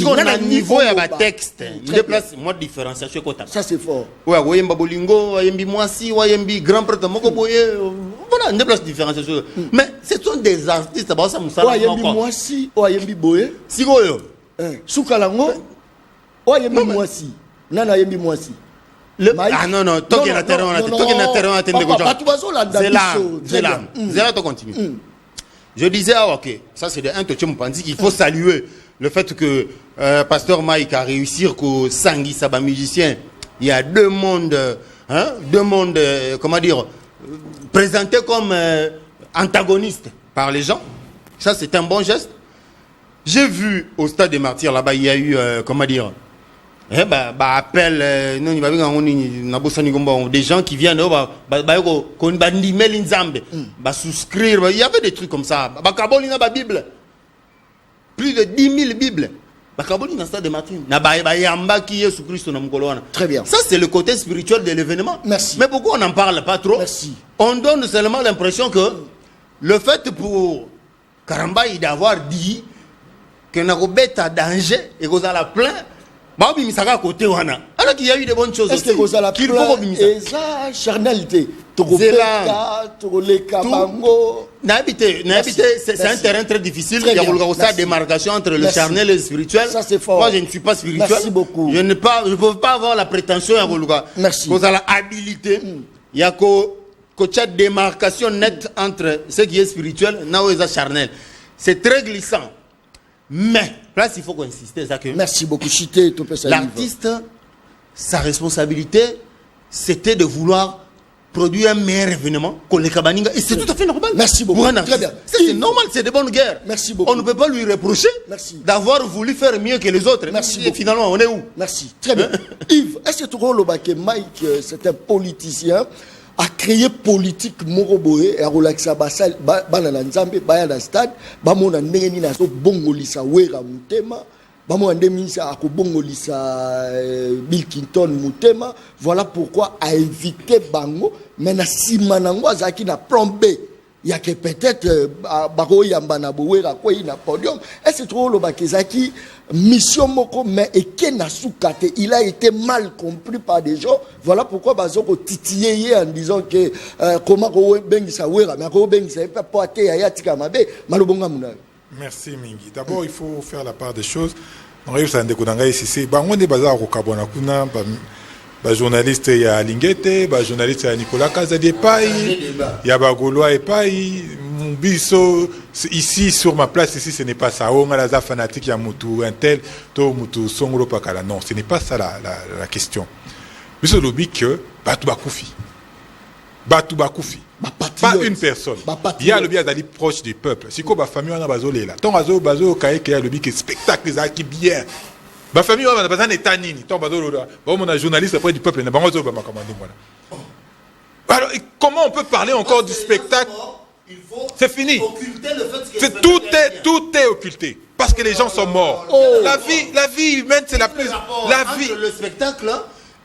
on a niveau ya ba texte de place moi différenciation ko ça c'est fort ouais oyemba bolingo oyembi mwasi oyembi grand prêtre moko boye voilà de place différenciation mais ce sont des artistes ba ça musala oyembi mwasi oyembi boye sikoyo sukalango oyembi mwasi nana oyembi mwasi ah non, toi qui es terrain, c'est là, tu continues. Je disais, ok, ça c'est de un touché Mpanzi qu'il faut saluer le fait que Pasteur Mike a réussi que Sangui Saba musicien, il y a deux mondes, comment dire, présentés comme antagonistes par les gens. Ça c'est un bon geste. J'ai vu au stade des Martyrs là-bas, il y a eu, comment dire, appel des gens qui viennent souscrire. Il y avait des trucs comme ça. Bible. Plus de 10 000 Bibles. Très bien. Ça, c'est le côté spirituel de l'événement. Merci. Mais pourquoi on n'en parle pas trop? Merci. On donne seulement l'impression que le fait pour Karambaï d'avoir dit que n'a pas danger et qu'on a la plein. Alors qu'il y a eu de bonnes choses. Est-ce que vous avez qu'il faut et ça, charnalité. C'est un terrain très difficile. Il y a aussi démarcation entre le charnel et le spirituel. Ça, c'est fort. Moi, je ne suis pas spirituel. Merci beaucoup. Je ne peux pas avoir la prétention à merci. Vous avez l'habilité. Il y a une démarcation nette entre ce qui est spirituel et ce qui est charnel. c'est très glissant. Mais, là, il faut qu'on insiste. Merci beaucoup, Chité. L'artiste, sa responsabilité, c'était de vouloir produire un meilleur événement qu'on les Kabaninga. Et c'est tout à fait normal. Merci beaucoup. Très bien. C'est normal, c'est de bonnes guerres. Merci beaucoup. On ne peut pas lui reprocher d'avoir voulu faire mieux que les autres. Merci. Et finalement, on est où? Merci. Très bien. Yves, est-ce que tu crois que Mike, c'est un politicien, a créé politique Moroboé et a relaxé Bassal, Banana Nzambe, Bayana Stade, Bamona Nengeni Naso, Bongolisa, Wera Mutema. Bamo andemisa akobongolisa Bill Clinton Mutema. Voilà pourquoi a invité Bango. Mais na simanango azaki na plan B. Il y a que peut-être Baro Yambana Bouera quoi il na podium. Est-ce que trop le bakezaki mission moko mais et na soukate il a été mal compris par des gens. Voilà pourquoi bazoko titiller en disant que comment ko bengisa wera mais ko bengisa pas porter ya tika mabe malobonga muna. Merci Mingi. D'abord, il faut faire la part des choses. On arrive à Ndekonanga ici. On est basé au Kabona Kuna, journaliste il y a Lingete, journaliste il y a Nicolas Kazadi Epai, il y a Bagoloa Epai, Biso ici sur ma place ici ce n'est pas ça. On a la fanatique il y a Moutou un tel, to Moutou Songolo Pakala. Non, ce n'est pas ça la question. Biso lobby que Batou Bakoufi. Pas une personne. Il y a le bien d'aller proche du peuple. Si quoi, ma famille, on a basé là. Tant bazo, kaye, le bi que spectacle, qui bien. Ma famille, on a besoin d'état nini. Tant bazo là. Bon, on a journaliste après du peuple. Alors, comment on peut parler encore du spectacle? C'est fini. Tout est occulté. Parce que les gens sont morts. La vie humaine, c'est la plus. La vie. Le spectacle.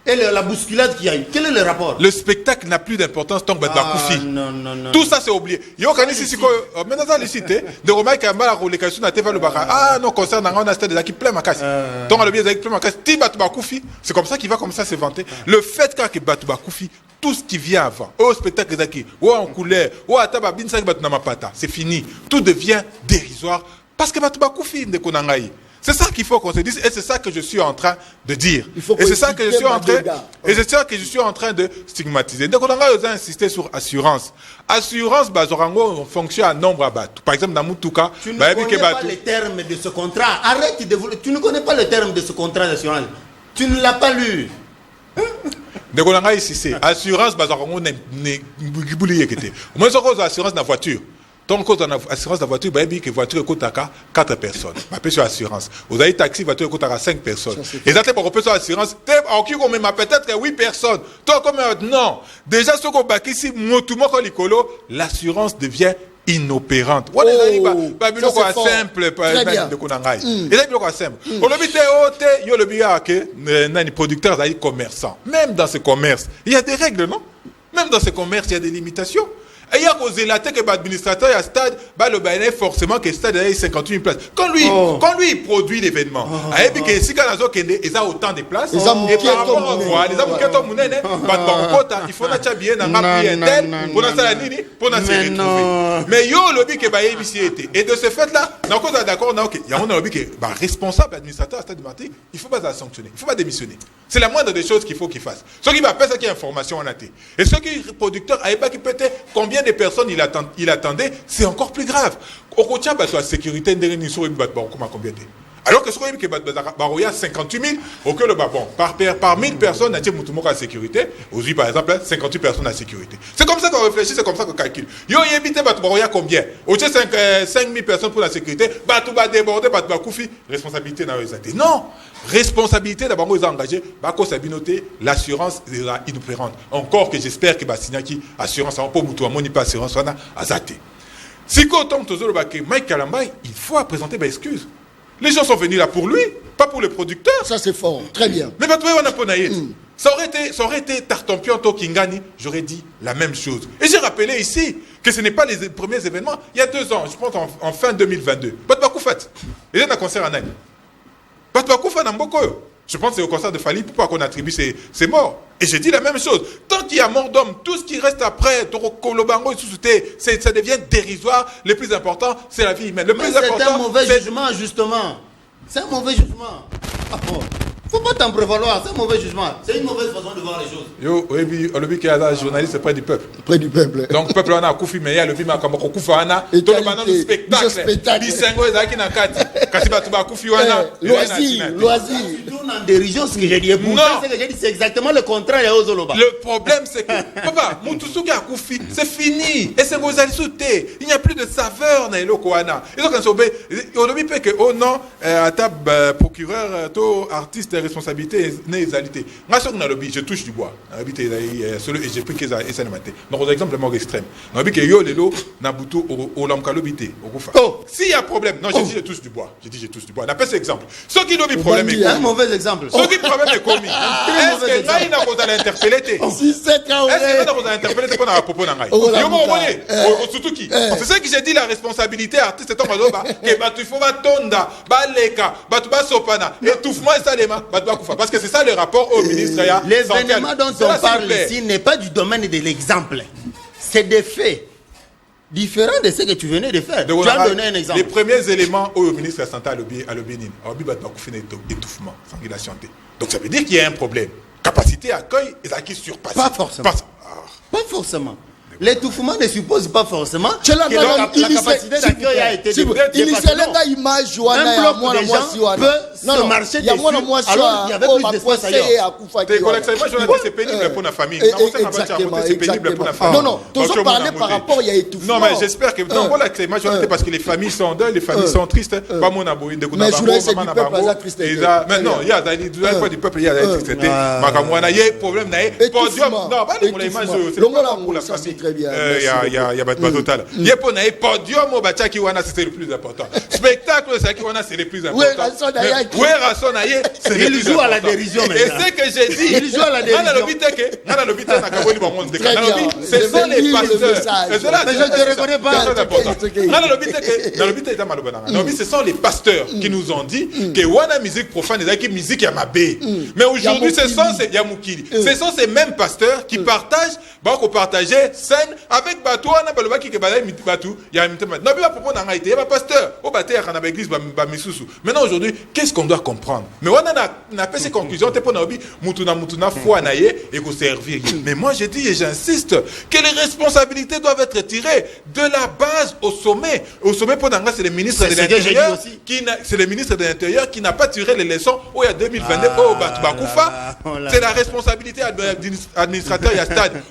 Et la bousculade qu'il y a eu, quel est le rapport? Le spectacle n'a plus d'importance tant que Bakoufi. Non. Tout ça c'est oublié. Yo quand ici maintenant ça les cité de Romain qui a mal à relécation na TV le Baka. Ah non concernant on a stade de qui plein ma casse. Donc le bien avec plein ma casse ti Bakoufi, c'est comme ça qu'il va comme ça se vanter. Le fait que Bakoufi tout ce qui vient avant, au spectacle zaki, ou en couleur, ou à tababine ça na mapata, c'est fini. Tout devient dérisoire parce que Bakoufi de konangai. C'est ça qu'il faut qu'on se dise et c'est ça que je suis en train de dire. Et c'est ça que je suis en train et c'est ça que je suis en train de stigmatiser. Donc on a insisté sur assurance. Assurance bazorango fonctionne à nombre à battre. Par exemple dans Mutuka, tu ne connais pas les termes de ce contrat. Arrête de tu ne connais pas les termes de ce contrat d'assurance. Tu ne l'as pas lu. Donc on a ici c'est assurance bazorango ne bouli yekete. Moi je cause assurance dans voiture. Donc, quand on a assurance de la voiture, bah, que voiture coûte à 4 personnes. Ma paix sur assurance. Vous avez taxi, voiture coûte à 5 personnes. Exactement, pour payer sur assurance, peut-être 8 personnes. Toi, comme non. Déjà, ce qu'on bâtit ici, l'assurance devient inopérante. Ça c'est simple. On le producteurs, commerçants. Même dans ces commerces, il y a des règles, non? Même dans ces commerces, il y a des limitations. Et il y a causé la tête que l'administrateur à stade, le bain forcément que le stade a 58 000 places. Quand lui il produit l'événement, il a autant de places. Et par rapport à quoi? Les amours qui sont il faut bien pour se retrouver. Mais yo le but que et de ce fait là, on est d'accord, il y a un lobby qui est responsable administrateur à stade de Martinique, il faut pas la sanctionner, il faut pas démissionner. C'est la moindre des choses qu'il faut qu'il fasse. Ceux qui va faire ça qui est information en AT. Et ceux qui producteurs n'avaient pas qui peut-être combien de personnes il attendait, c'est encore plus grave. Au quotidien, la sécurité combien de alors que ce qu'on dit que il y a 58 000, auquel le bon, par 1000 personnes, il y a la sécurité. Aujourd'hui, par exemple, 58 personnes à sécurité. C'est comme ça qu'on réfléchit, c'est comme ça qu'on calcule. Yo, il y a combien? Au-dessus, 5 000 personnes pour la sécurité. Batou va déborder, batou va koufi. Responsabilité dans les athées. Non! Responsabilité d'abord, ils ont engagé. Bako Sabinoté, l'assurance sera inopérante. Encore que j'espère que Bassignaki, assurance, en pour Moutou, Amoni, pas assurance, on a azaté. Si quand on te dit Mike Kalambay, il faut présenter des excuses. Les gens sont venus là pour lui, pas pour le producteur. Ça c'est fort, très bien. Mais ça aurait été Tartampion Kingani, j'aurais dit la même chose. Et j'ai rappelé ici que ce n'est pas les premiers événements. Il y a 2 ans, je pense en fin 2022. Batbakoufat. Et j'ai un concert en Aïe. Batbakoufat Namboko. Je pense que c'est au concert de Fali, pourquoi qu'on attribue ses morts. Et j'ai dit la même chose. Tant qu'il y a mort d'homme, tout ce qui reste après, ça devient dérisoire. Le plus important, c'est la vie humaine. Le plus important, c'est un mauvais jugement, justement. C'est un mauvais jugement. Faut pas t'en prévaloir, c'est un mauvais jugement. C'est une mauvaise façon de voir les choses. Yo, Olobi qui est un journaliste près du peuple. Près du peuple. Donc le peuple on a Koufi mais il y a le bima comme Koufa ana tout le bandon du spectacle. Bisengo ezaki na kati. Kasi batu ba Koufi wana. Loisir. Tu tournes en dérision ce que j'ai dit. Et pourtant, ce que j'ai dit, c'est exactement le contraire aux Oloba. Le problème c'est que papa, Moutoussou qui a Koufi, c'est fini. Et c'est Gozali Souté. Il n'y a plus de saveur na eloko wana. Ils ont quand sobé Olobi peut que oh non à table procureur to artiste de responsabilité nézalité. Moi ce qu'on a lobby, je touche du bois. Habité solo et j'ai pris que ça et ça ne maté. Donc par exemple le mot extrême. On a dit que yo lelo na butu au lamkalobité au kufa. S'il y a problème, non, je dis je touche du bois. Je dis je touche du bois. On appelle cet exemple. Ce qui doit problème est un mauvais exemple. Ce qui problème est commis. Est-ce que là il n'a pas l'interpellé? Si c'est quand est-ce que là on a interpellé pour na propos na ngai? Yo mo voyez surtout qui? C'est ça que j'ai dit la responsabilité artiste c'est ton mazoba que batu il faut va tonda, ba leka, batu ba sopana, étouffement et ça les mains, batu ba kufa parce que c'est ça le rapport au ministre. Les événements dont on parle ici n'est pas du domaine de l'exemple. C'est des faits différents de ce que tu venais de faire. Tu as donné un exemple. Les premiers éléments au ministre de la Santé à l'Obénin, étouffement, strangulation. Donc ça veut dire qu'il y a un problème. Capacité d'accueil et acquis surpassé. Pas forcément. Pas forcément. L'étouffement ne suppose pas forcément que la capacité d'accueil a été dépassée. Un bloc de gens peut se marcher dessus alors qu'il y avait plus d'espace ailleurs. C'est pénible pour la famille. C'est pénible pour la famille. Non, toujours parler par rapport à l'étouffement. Non, mais j'espère que dans la majorité, parce que les familles sont en deuil, les familles sont tristes. Pas mon aboui de mais je c'est du peuple, mais non, il y a du peuple, il y a des tristesses. Makamwana, il y a problème. Podium. Non, pas l'image, c'est pas pour la famille. Très bien. Il y a total. Il y a podium au Bachaki Wana, c'est le plus important. Spectacle, c'est c'est le plus important. Il joue à la dérision maintenant. Et c'est que j'ai dit. Il joue à la dérision. Ce sont les pasteurs. Mais je ne te reconnais pas. Ce sont les pasteurs qui nous ont dit que Wana musique profane est musique Yamabé. Mais aujourd'hui, ce sont ces mêmes pasteurs qui partagent, partager scène avec Batou, il y a un pasteur, au bâtiment, on a l'église, maintenant aujourd'hui, qu'est-ce qu'on doit comprendre? Mais on a fait ces conclusions, mais moi je dis et j'insiste que les responsabilités doivent être tirées de la base au sommet. Au sommet, c'est le ministre de l'Intérieur c'est le ministre de l'Intérieur qui n'a pas tiré les leçons il y a 2022 c'est la responsabilité administrateur il y a stade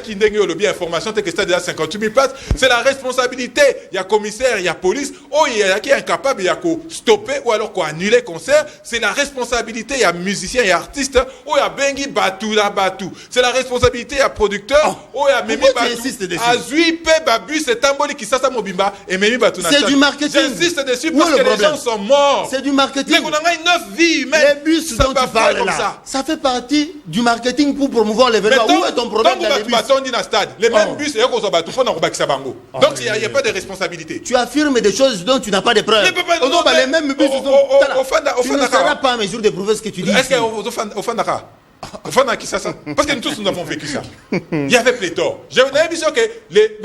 qui le bien information que stade a 58 000 places, c'est la responsabilité. Il y a commissaire, il y a police, il y a qui est incapable, il y a qu'à stopper ou alors qu'à annuler concert. C'est la responsabilité. Il y a musicien, il y a artiste, il y a Bengi Batou la Batou. C'est la responsabilité. Il y a producteur, il y a Memi Batou. Azui Pe Babu, c'est Tamboli qui s'assa Mobimba et Memi Batou. C'est du marketing. J'insiste dessus parce que les gens sont morts. C'est du marketing. Mais on a 9 vies humaines. Les bus dont tu parles là, ça fait partie du marketing pour promouvoir l'événement. Où est ton problème dans les bus? Les mêmes bus, donc il n'y a pas de responsabilité. Tu affirmes des choses dont tu n'as pas de preuves. Les mêmes bus tu ne seras pas en mesure de prouver ce que tu dis. Est-ce que parce que nous tous nous avons vécu ça. Il y avait pléthore. Je vous avais dit que les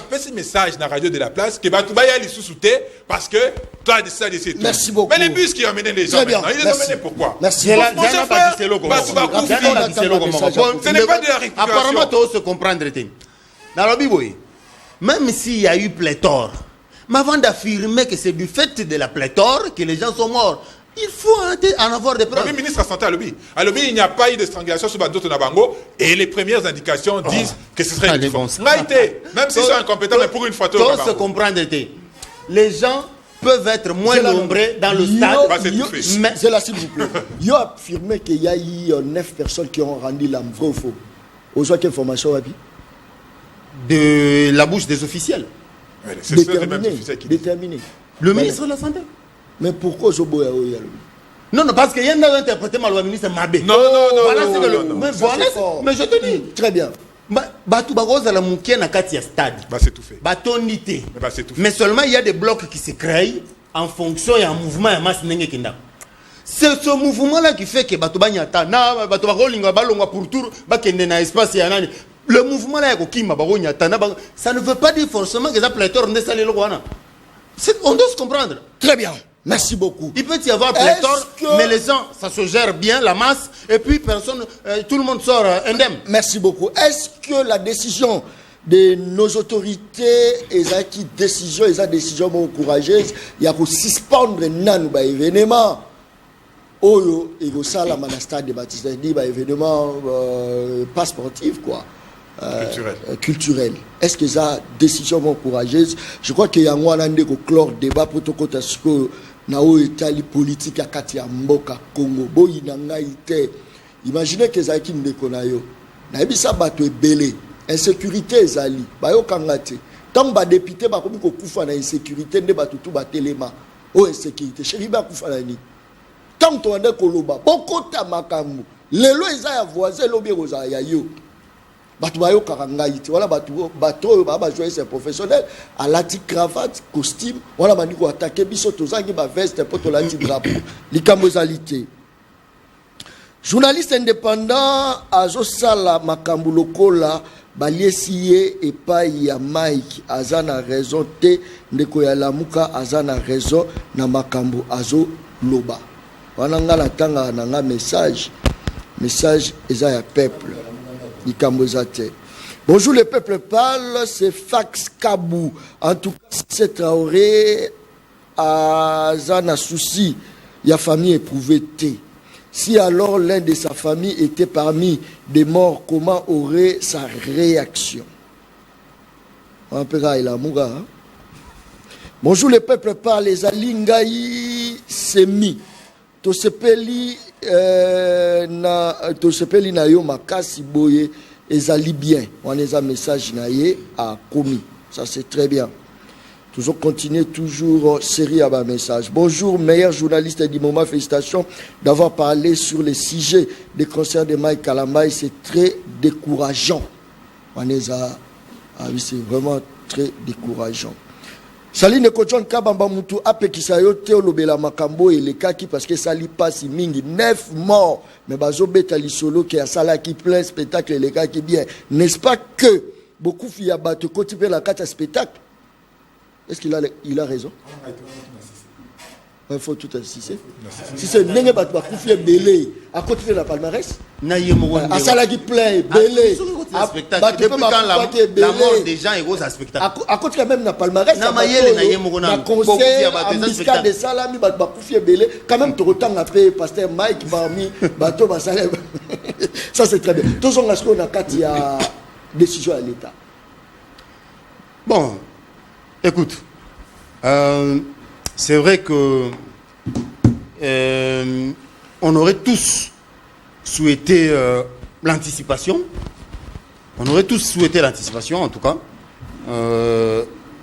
petits messages dans la radio de la place que Batouba y a les sous-soutés parce que toi ça décide. Merci beaucoup. Mais les bus qui ont amené les gens maintenant, ils les ont amenés pourquoi? Merci. Ce n'est pas de la récupération. Apparemment, tu oses se comprendre. Dans la Bible, même s'il y a eu pléthore, mais avant d'affirmer que c'est du fait de la pléthore que les gens sont morts, il faut en avoir des preuves. Le ministre de la Santé à l'Obi, il n'y a pas eu de strangulation sur Badoto Nabango et les premières indications disent que ce serait une défense. Même s'ils sont incompétents, mais pour une fois, tout se comprendre. Les gens peuvent être moins nombreux dans le stade. Mais c'est là, s'il vous plaît. Il a affirmé qu'il y a eu 9 personnes qui ont rendu l'âme vrai ou faux. Vous avez quelle information, Wabi? De la bouche des officiels. Déterminé. Le ministre de la Santé. Mais pourquoi Zobo Non, parce qu'il y a un interprété mal le ministre Mabé. Non. Mais je te dis. Très bien. Batou Baroza la moukia na katia stade. C'est tout fait. Batonité. Mais seulement il y a des blocs qui se créent en fonction d'un mouvement à masse n'engé kenda. C'est ce mouvement-là qui fait que Batou Banyata, Batou Barolinga Balonga pour tour, Bakende na espace ya nani. Le mouvement là ça ne veut pas dire forcément que ça pléthore ne sale le Rwanda. On doit se comprendre. Très bien. Merci beaucoup. Il peut y avoir pléthore, mais les gens, ça se gère bien, la masse, et puis personne, tout le monde sort indemne. Merci beaucoup. Est-ce que la décision de nos autorités, et la décision courageuse, il y a pour suspendre un événement, Oyo, et au sein de la stade de Baptiste, événement pas sportif, quoi. Culturel. Est-ce que ça décision courageuse? Je crois qu'il y a un clore débat protocole parce que nao etali politique à Katia Mboka Congo boyi nanga ite. Imaginez que ça qui ndeko na yo. Na bisa bato ebele. Insécurité ezali. Ba yo kangate. Tant ba député ba komi ko kufa na insécurité nde bato tout ba telema. O insécurité. Chéri ba kufa na ni. Tant to ande koloba. Bokota makambu. Lelo eza ya voisin lobi roza ya yo. Voilà, c'est professionnel à la cravate, costume, voilà, m'a dit qu'on attaquer biso tozangi ba veste pour la drapeau. Likamozalité. Journaliste indépendant azosala makambu lokola baliesie et pas ya Mike azana raison te ndeko ya lamuka azana raison na makambu azo loba. Wana ngala tanga na message eza ya peuple. Bonjour, le peuple parle, c'est Fax Kabou. En tout cas, c'est Traoré à Zana souci, il y a famille éprouvée. Si alors l'un de sa famille était parmi des morts, comment aurait sa réaction? Bonjour, le peuple parle, les Alingaï Semi. Tosepeli na yo makasi boye ezali bien. On les a message na ye a commis. Ça c'est très bien. Toujours continuer, toujours série à ma message. Bonjour, meilleur journaliste du moment. Félicitations d'avoir parlé sur les sujets des concerts de Mike Kalamai. C'est très décourageant. On les a, oui, c'est vraiment très décourageant. Saline Kochon Kabamba Moutou Apekisayo Teolobela Makambo et les Kaki parce que ça li passe mingi 9 morts mais bazo betali solo qui a sala qui plein spectacle les gars qui bien n'est-ce pas que beaucoup fia battu côté la carte spectacle. Est-ce qu'il a raison? Il faut tout assister. Si c'est n'engé battu ba koufi belé à côté de la palmarès à sala qui plein belé depuis quand la mort des gens est rose à spectacle. À côté quand même na palmarès na concert à Miska de Salami ba koufi belé quand même tout autant après pasteur Mike parmi bateau ba salaire. Ça c'est très bien. Tous on a ce qu'on a quand il y a décision à l'état. Bon, écoute, c'est vrai que on aurait tous souhaité l'anticipation. On aurait tous souhaité l'anticipation, en tout cas.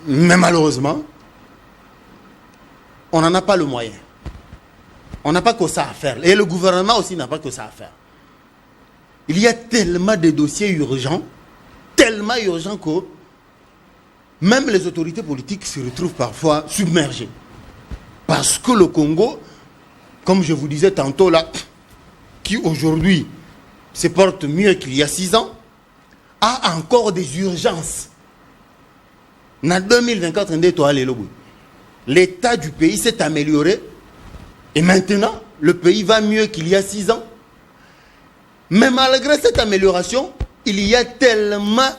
Mais malheureusement, on n'en a pas le moyen. On n'a pas que ça à faire. Et le gouvernement aussi n'a pas que ça à faire. Il y a tellement de dossiers urgents que même les autorités politiques se retrouvent parfois submergées. Parce que le Congo, comme je vous disais tantôt là, qui aujourd'hui se porte mieux qu'il y a 6 ans, a encore des urgences. En 2024, l'état du pays s'est amélioré et maintenant, le pays va mieux qu'il y a 6 ans. Mais malgré cette amélioration, il y a tellement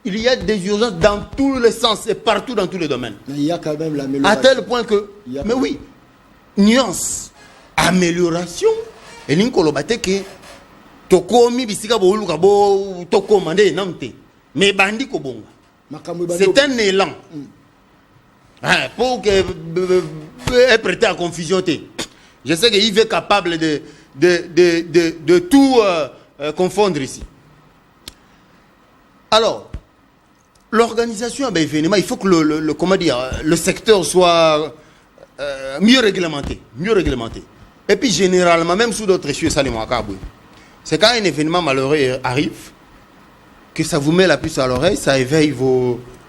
il y a des urgences dans tous les sens et partout dans tous les domaines. Mais il y a quand même l'amélioration. À tel point que, mais oui, nuance, amélioration, et l'incolobate que tokomi bisika bo luka bo tokomande namte, mais bandi ko bonga. C'est un élan. Pour que prêter à confusion. Je sais qu'il est capable de tout confondre ici. Alors, l'organisation d'un événement, il faut que le secteur soit mieux réglementé. Et puis généralement, même sous d'autres cieux, c'est quand un événement malheureux arrive, que ça vous met la puce à l'oreille, ça éveille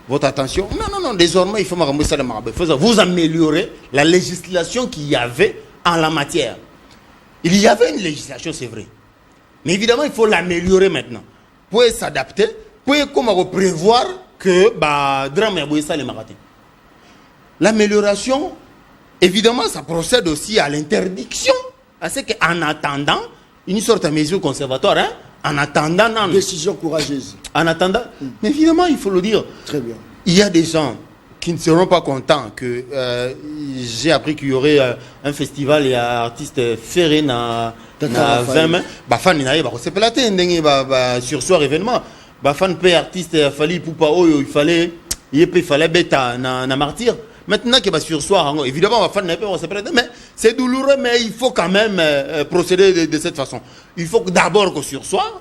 votre attention. Non, désormais, il faut vous améliorer la législation qu'il y avait en la matière. Il y avait une législation, c'est vrai. Mais évidemment, il faut l'améliorer maintenant. Pour s'adapter, pour prévoir que drame. L'amélioration évidemment, ça procède aussi à l'interdiction. C'est qu'en attendant, une sorte de mesure conservatoire, hein, en attendant... Non, décision courageuse. En attendant, mais évidemment, il faut le dire. Très bien. Il y a des gens qui ne seront pas contents que j'ai appris qu'il y aurait un festival et un artiste ferré dans 20 mains. Bafan n'a pas c'est pas la sur soir événement. Bafan paye artiste fallait poupa il fallait bêta na martyr. Maintenant que sur soir évidemment Bafan n'a pas c'est pas mais c'est douloureux mais il faut quand même procéder de cette façon. Il faut que d'abord que sur soir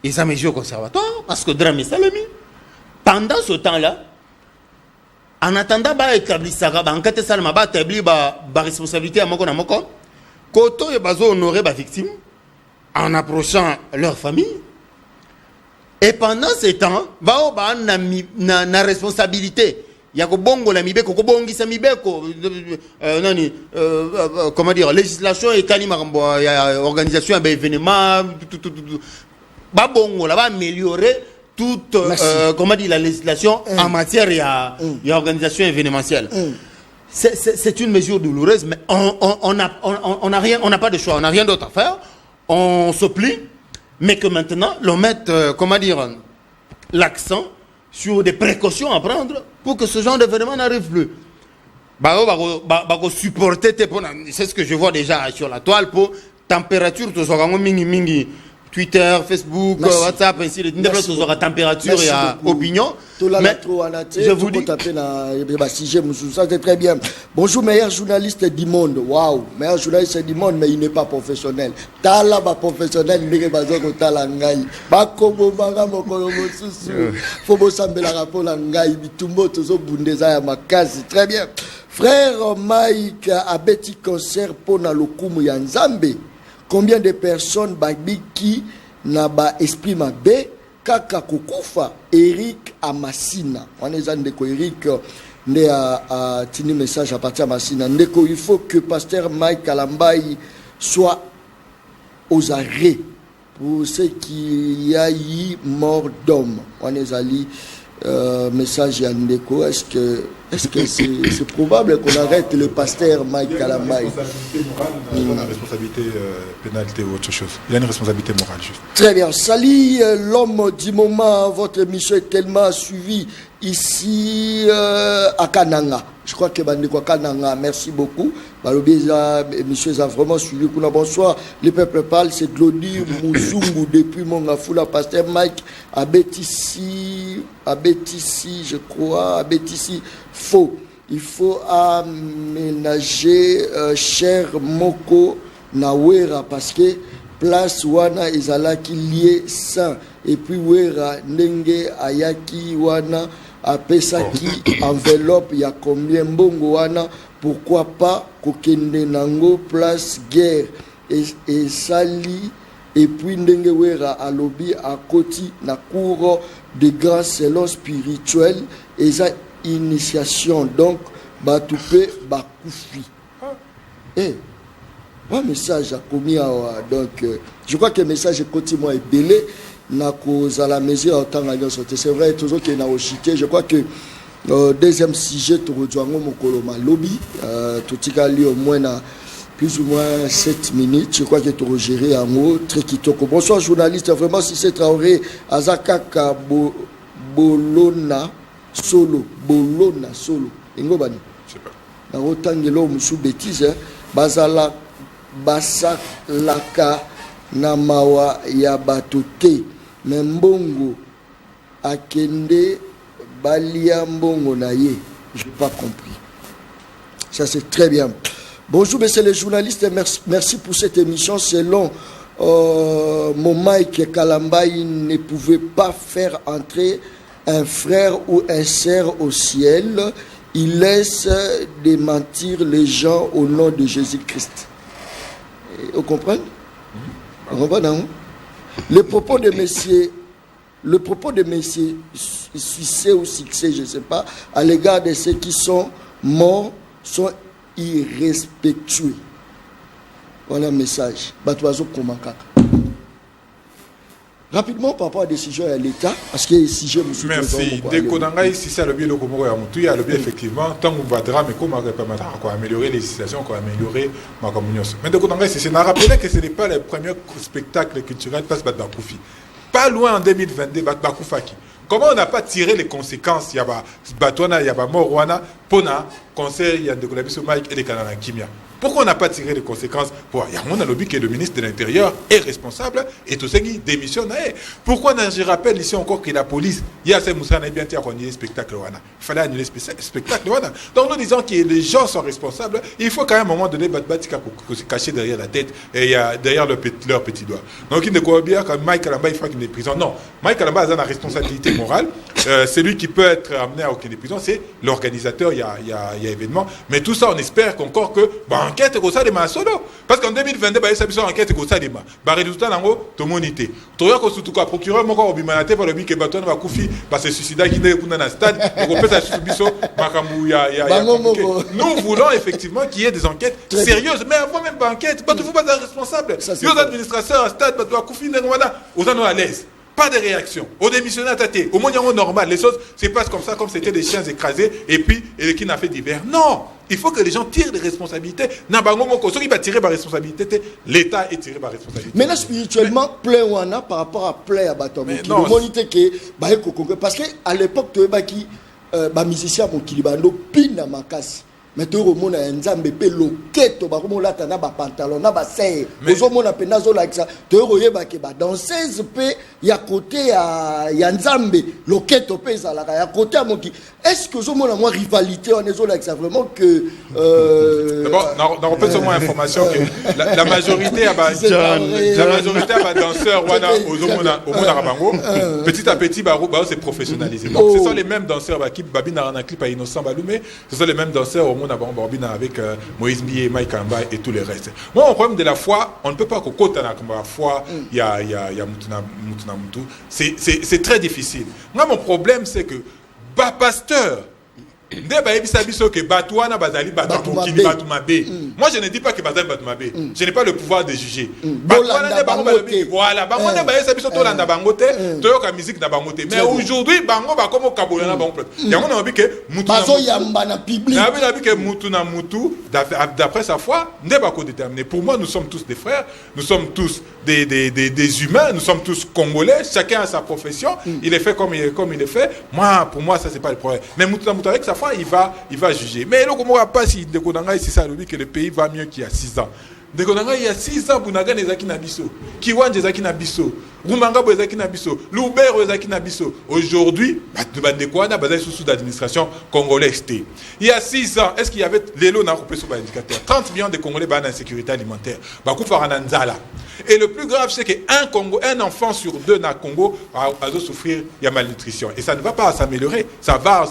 et ça met au conservatoire parce que drame est salami. Pendant ce temps-là, en attendant, établir ça, en cas de salama, établir la responsabilité à mon compte, quand on est honoré la victime en approchant leur famille, et pendant ce temps, la responsabilité. Il y a bongo la mibeko, bongi sa mibeko, comment dire, législation et kalima, organisation, événement, bongo là va améliorer toute comment dire la législation en matière et organisation événementielle. C'est une mesure douloureuse, mais on n'a pas de choix, on n'a rien d'autre à faire. On se plie, mais que maintenant l'on mette comment dire l'accent sur des précautions à prendre pour que ce genre d'événement n'arrive plus. Supporter, c'est ce que je vois déjà sur la toile pour température, tout ça, mingi. Twitter, Facebook, WhatsApp, ainsi de suite, aura température et opinion. Mais je vous dis, ça c'est très bien. Bonjour, meilleur journaliste du monde. Waouh, meilleur journaliste du monde, mais il n'est pas professionnel. Tala ba professionnel, il n'est pas tala ngai. Ba kobo banga mokolo mosusu. Fobo sambela rapport la ngai bitumbo tozo bundeza ya makasi. Très bien. Frère Mike abeti concert pour na lokumu ya Nzambe. Combien de personnes qui n'a pas esprit mabé kaka kukufa Eric Amassina. On est en déco Eric né à tini message à partir de Amassina. Ndeko il faut que pasteur Mike Kalambai soit aux arrêts pour ce qu'il y a eu mort d'homme. On est allé message à Ndeko. Est-ce que c'est probable qu'on arrête le pasteur Mike Kalambai? Il y a une responsabilité pénalité ou autre chose. Il y a une responsabilité morale juste. Très bien. Salut l'homme du moment. Votre émission est tellement suivie ici à Kananga. Je crois que Bandeko Kananga. Merci beaucoup. L'émission a vraiment suivi. Bonsoir. Le peuple parle. C'est Glody Mouzungu depuis Mongafula. Pasteur Mike à Bétissi, je crois. À Bétissi. Faux. Il faut aménager cher Moko Nawera parce que place wana ezalaki lié sans et puis wera ndenge ayaki wana apesaki enveloppe ya combien mbongo wana pourquoi pas kokende nango place guerre et sali et puis ndenge wera alobi akoti na cours de grand selon spirituel et ça initiation donc batupe bakufi un message a commis donc je crois que le message est continuellement belé na cause à la mesure autant à sortir c'est vrai toujours qu'il na ochité je crois que deuxième sujet tout rejoindre mon koloma lobby tout gali au moins na plus ou moins 7 minutes je crois que tout gérer en mot très kitoko. Bonsoir journaliste, vraiment si c'est Traoré Azakaka Bolona solo ingobani je sais pas na otangelo musu bêtise bazala basalaka na mawa ya batote mbongo akende balia mbongo na ye. Je n'ai pas compris. Ça c'est très bien. Bonjour messieurs les journalistes, merci pour cette émission. Selon mon Mike Kalambai ne pouvait pas faire entrer un frère ou un sœur au ciel, il laisse démentir les gens au nom de Jésus-Christ. Vous comprenez? Vous comprenez, non? Le propos de messieurs succès ou succès, je ne sais pas, à l'égard de ceux qui sont morts, sont irrespectueux. Voilà le message. Rapidement par rapport à la décision de l'État, parce que si je me suis merci. Dès qu'on a ici, c'est le bien de Komoro Yamoutou, le bien effectivement, tant qu'on va drame, comment on va améliorer les législations, on va améliorer ma communion. Mais dès qu'on a ici, c'est rappelé que ce n'est pas le premier spectacle culturel parce que Bakoufi. Pas loin en 2022, Bakoufaki. Comment on n'a pas tiré les conséquences, il y a Batouana, il y a Morwana, Pona, conseil, il y a de Kolabiso Mike et les Canadiens Kimia. Pourquoi on n'a pas tiré les conséquences? Il y a un lobby que le ministre de l'Intérieur est responsable et tout ce qui démissionne. Pourquoi je rappelle ici encore que la police, il y a ces moussans bien tiré le spectacle. Il fallait annuler le spectacle. Donc nous disons que les gens sont responsables. Il faut qu'à un moment donné, se cacher derrière la tête et derrière leur petit doigt. Donc il ne croit bien que Mike Alamba, il faut qu'il ait prison. Non, Mike Alamba a la responsabilité morale. Celui qui peut être amené à aucune prison, c'est l'organisateur, il y a événement. Mais tout ça, on espère qu'encore que enquête comme ça de ma solo. Parce qu'en 2022, ça a enquête comme ça de ma. Résultat, tout le monde était. Tu vois que surtout le procureur, moi, au Bimanate, pour le but que Baton va couper, parce que ce suicide qui est dans le stade, on peut s'assurer nous voulons effectivement qu'il y ait des enquêtes sérieuses. Mais avant même pas enquête, tu ne faut pas être responsable. Les administrateurs à stade, tu vas couper, aux gens à l'aise. Pas de réaction. Au démissionnaire tâté. Au moins, normal. Les choses se passent comme ça, comme c'était des chiens écrasés, et puis, qui n'a fait divers. Non! Il faut que les gens tirent des responsabilités. Ceux qui vont tirer ma responsabilité, l'État est tiré ma responsabilité. Mais là, spirituellement, plein ou par rapport à plein à Baton. Parce qu'à l'époque, tu as qui musicien mon kilibando pina makasi. Mais tu as un nzambe pe loketo ba komo lata na ba pantalon na ba serre ozo mona pe nazo like ça tu as ke ba danseuse pe ya côté ya nzambe loketo pe za la ya côté à moki. Est-ce que ozo mona moi rivalité on est like ça vraiment que d'abord on peut seulement information que la majorité a danseurs wana ozo mona rabango petit à petit ba c'est professionnalisé. Donc ce sont les mêmes danseurs qui babina na clip à Innocent Baloumé, ce sont les mêmes danseurs avec Moïse Bié, Mike Amba et tous les restes. Moi, mon problème de la foi, on ne peut pas que côté de la foi, il y a Mutuna Mutu. C'est très difficile. Moi, mon problème, c'est que pasteur, moi je ne dis pas que Bazali Batumabe. Je n'ai pas le pouvoir de juger. Voilà, mais aujourd'hui, Bango va comme au Kaboulana Bango. Il y a un que Mutuna Mutu, d'après sa foi, n'est pas déterminé. Pour moi, nous sommes tous des frères, nous sommes tous des humains, nous sommes tous congolais, chacun a sa profession, il est fait comme il est fait. Moi, pour moi, ça c'est pas le problème. Mais Mutuna Mutu avec sa foi, il va juger. Mais là, comment pas si c'est ça, que le pays va mieux qu'il y a 6 ans. Il y a 6 ans, Bounaga Nezaki Nabiso, Kiwan Nezaki Nabiso, Rumanga Nezaki Nabiso, Loubert Nezaki Nabiso. Aujourd'hui, sous d'administration congolaise. Il y a 6 ans, est-ce qu'il y avait l'élo n'a coupé sur l'indicateur 30 millions de Congolais en insécurité alimentaire. Et le plus grave, c'est qu'un enfant sur 2 dans le Congo va souffrir de malnutrition. Et ça ne va pas s'améliorer, ça va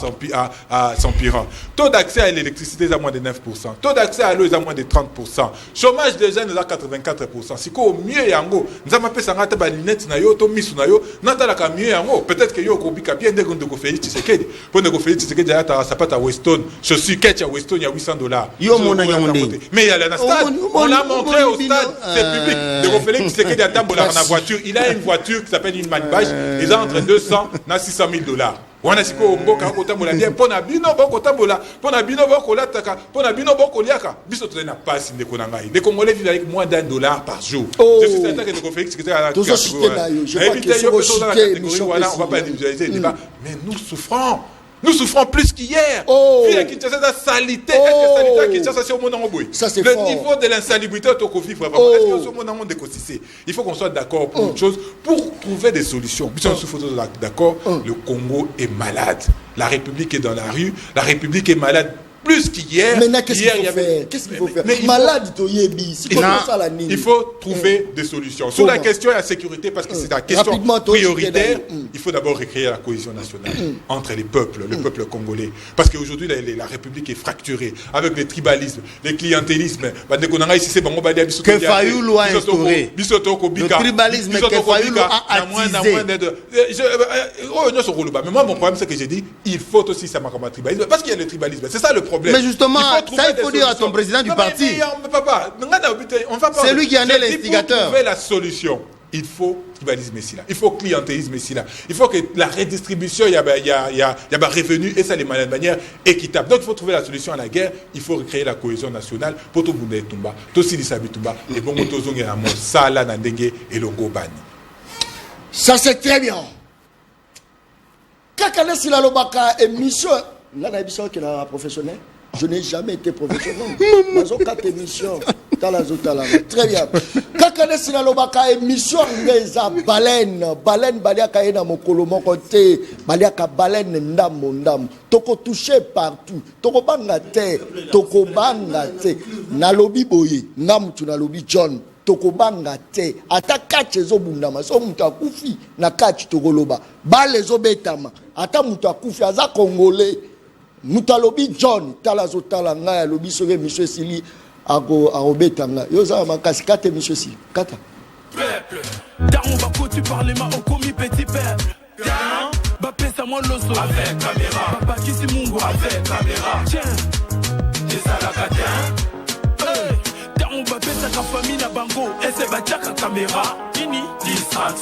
s'empirant. Taux d'accès à l'électricité est à moins de 9%. Taux d'accès à l'eau est à moins de 30%. Chômage des jeunes est à 84%. Si au mieux yango, nous avons fait ça ba lunette na yo to misu na yo, nata la mieux yango. Peut-être que yo ko bika bien de ko Félix Tshisekedi. Pour ne ko Félix Tshisekedi ya ta sapata Weston, je suis ketch à Weston il y a $800. Yo mona yonde. Mais il y a la stade, on l'a montré au stade, c'est public. De Félix Tshisekedi a tambola na voiture, il a une voiture qui s'appelle une Manbach, ils ont entre 200 na $600,000. Wana siko mboka kotambola bien pona bino boko tambola pona bino boko lataka pona bino boko liaka biso to na passe ndeko na ngai les Congolais vivent avec moins $1 par jour. Je suis certain que le Félix qui était à la on va pas individualiser le débat, mais nous souffrons plus qu'hier. Le niveau de l'insalubrité au Covid, il faut qu'on soit d'accord pour une chose, pour trouver des solutions. D'accord, le Congo est malade. La République est dans la rue, la République est malade. Plus qu'hier. Maintenant, qu'est-ce qu'il faut faire? Malade, il faut trouver des solutions. Sur la question de la sécurité, parce que c'est la question prioritaire, il faut d'abord recréer la cohésion nationale entre les peuples, le peuple congolais. Parce qu'aujourd'hui, la République est fracturée avec le tribalisme, le clientélisme. Que Fayoulou a instauré. Le tribalisme que Fayoulou a attisé. Mais moi, mon problème, c'est que j'ai dit, il faut aussi ça marquer le tribalisme. Parce qu'il y a le tribalisme. C'est ça le problème. Mais justement, il faut dire à ton président du parti. C'est lui qui en est l'instigateur. Trouver la solution. il faut tribalisme ici là, il faut clientélisme ici là, il faut que la redistribution, il y a revenu et ça de manière équitable. Donc il faut trouver la solution à la guerre, il faut recréer la cohésion nationale pour tout le monde tomba, tout si lisabi tomba et bon tout zonge na mosala na ndenge et longo bani. Ça c'est très bien. Kakane si la lobaka émission, là na émission qui est professionnel. Je n'ai jamais été professionnel. Mazo 4 émissions. Très bien. Kakane si la lobaka émission ngeza baleine baliaka ena mokolo moko te, baliaka baleine ndambo. Toko toucher partout. Toko banga te. Na lobi boye, ngamutu na lobi John. Toko banga te. Ata kache zo bundama. So mutu akufi na kache toko loba. Bale zo betama. Ata mutu akufi aza Congolais. Mutalobi John tala nga lobi soge monsieur Sili ako betanga yo za makasi kate monsieur Sili kata peuple daron bako tu parles ma au commis petit peuple ba pesa moi loso avec caméra papa kisi mungu avec caméra tiens c'est ça la catin daron ba pesa ka famille na bango et c'est ba chaka caméra ini distraction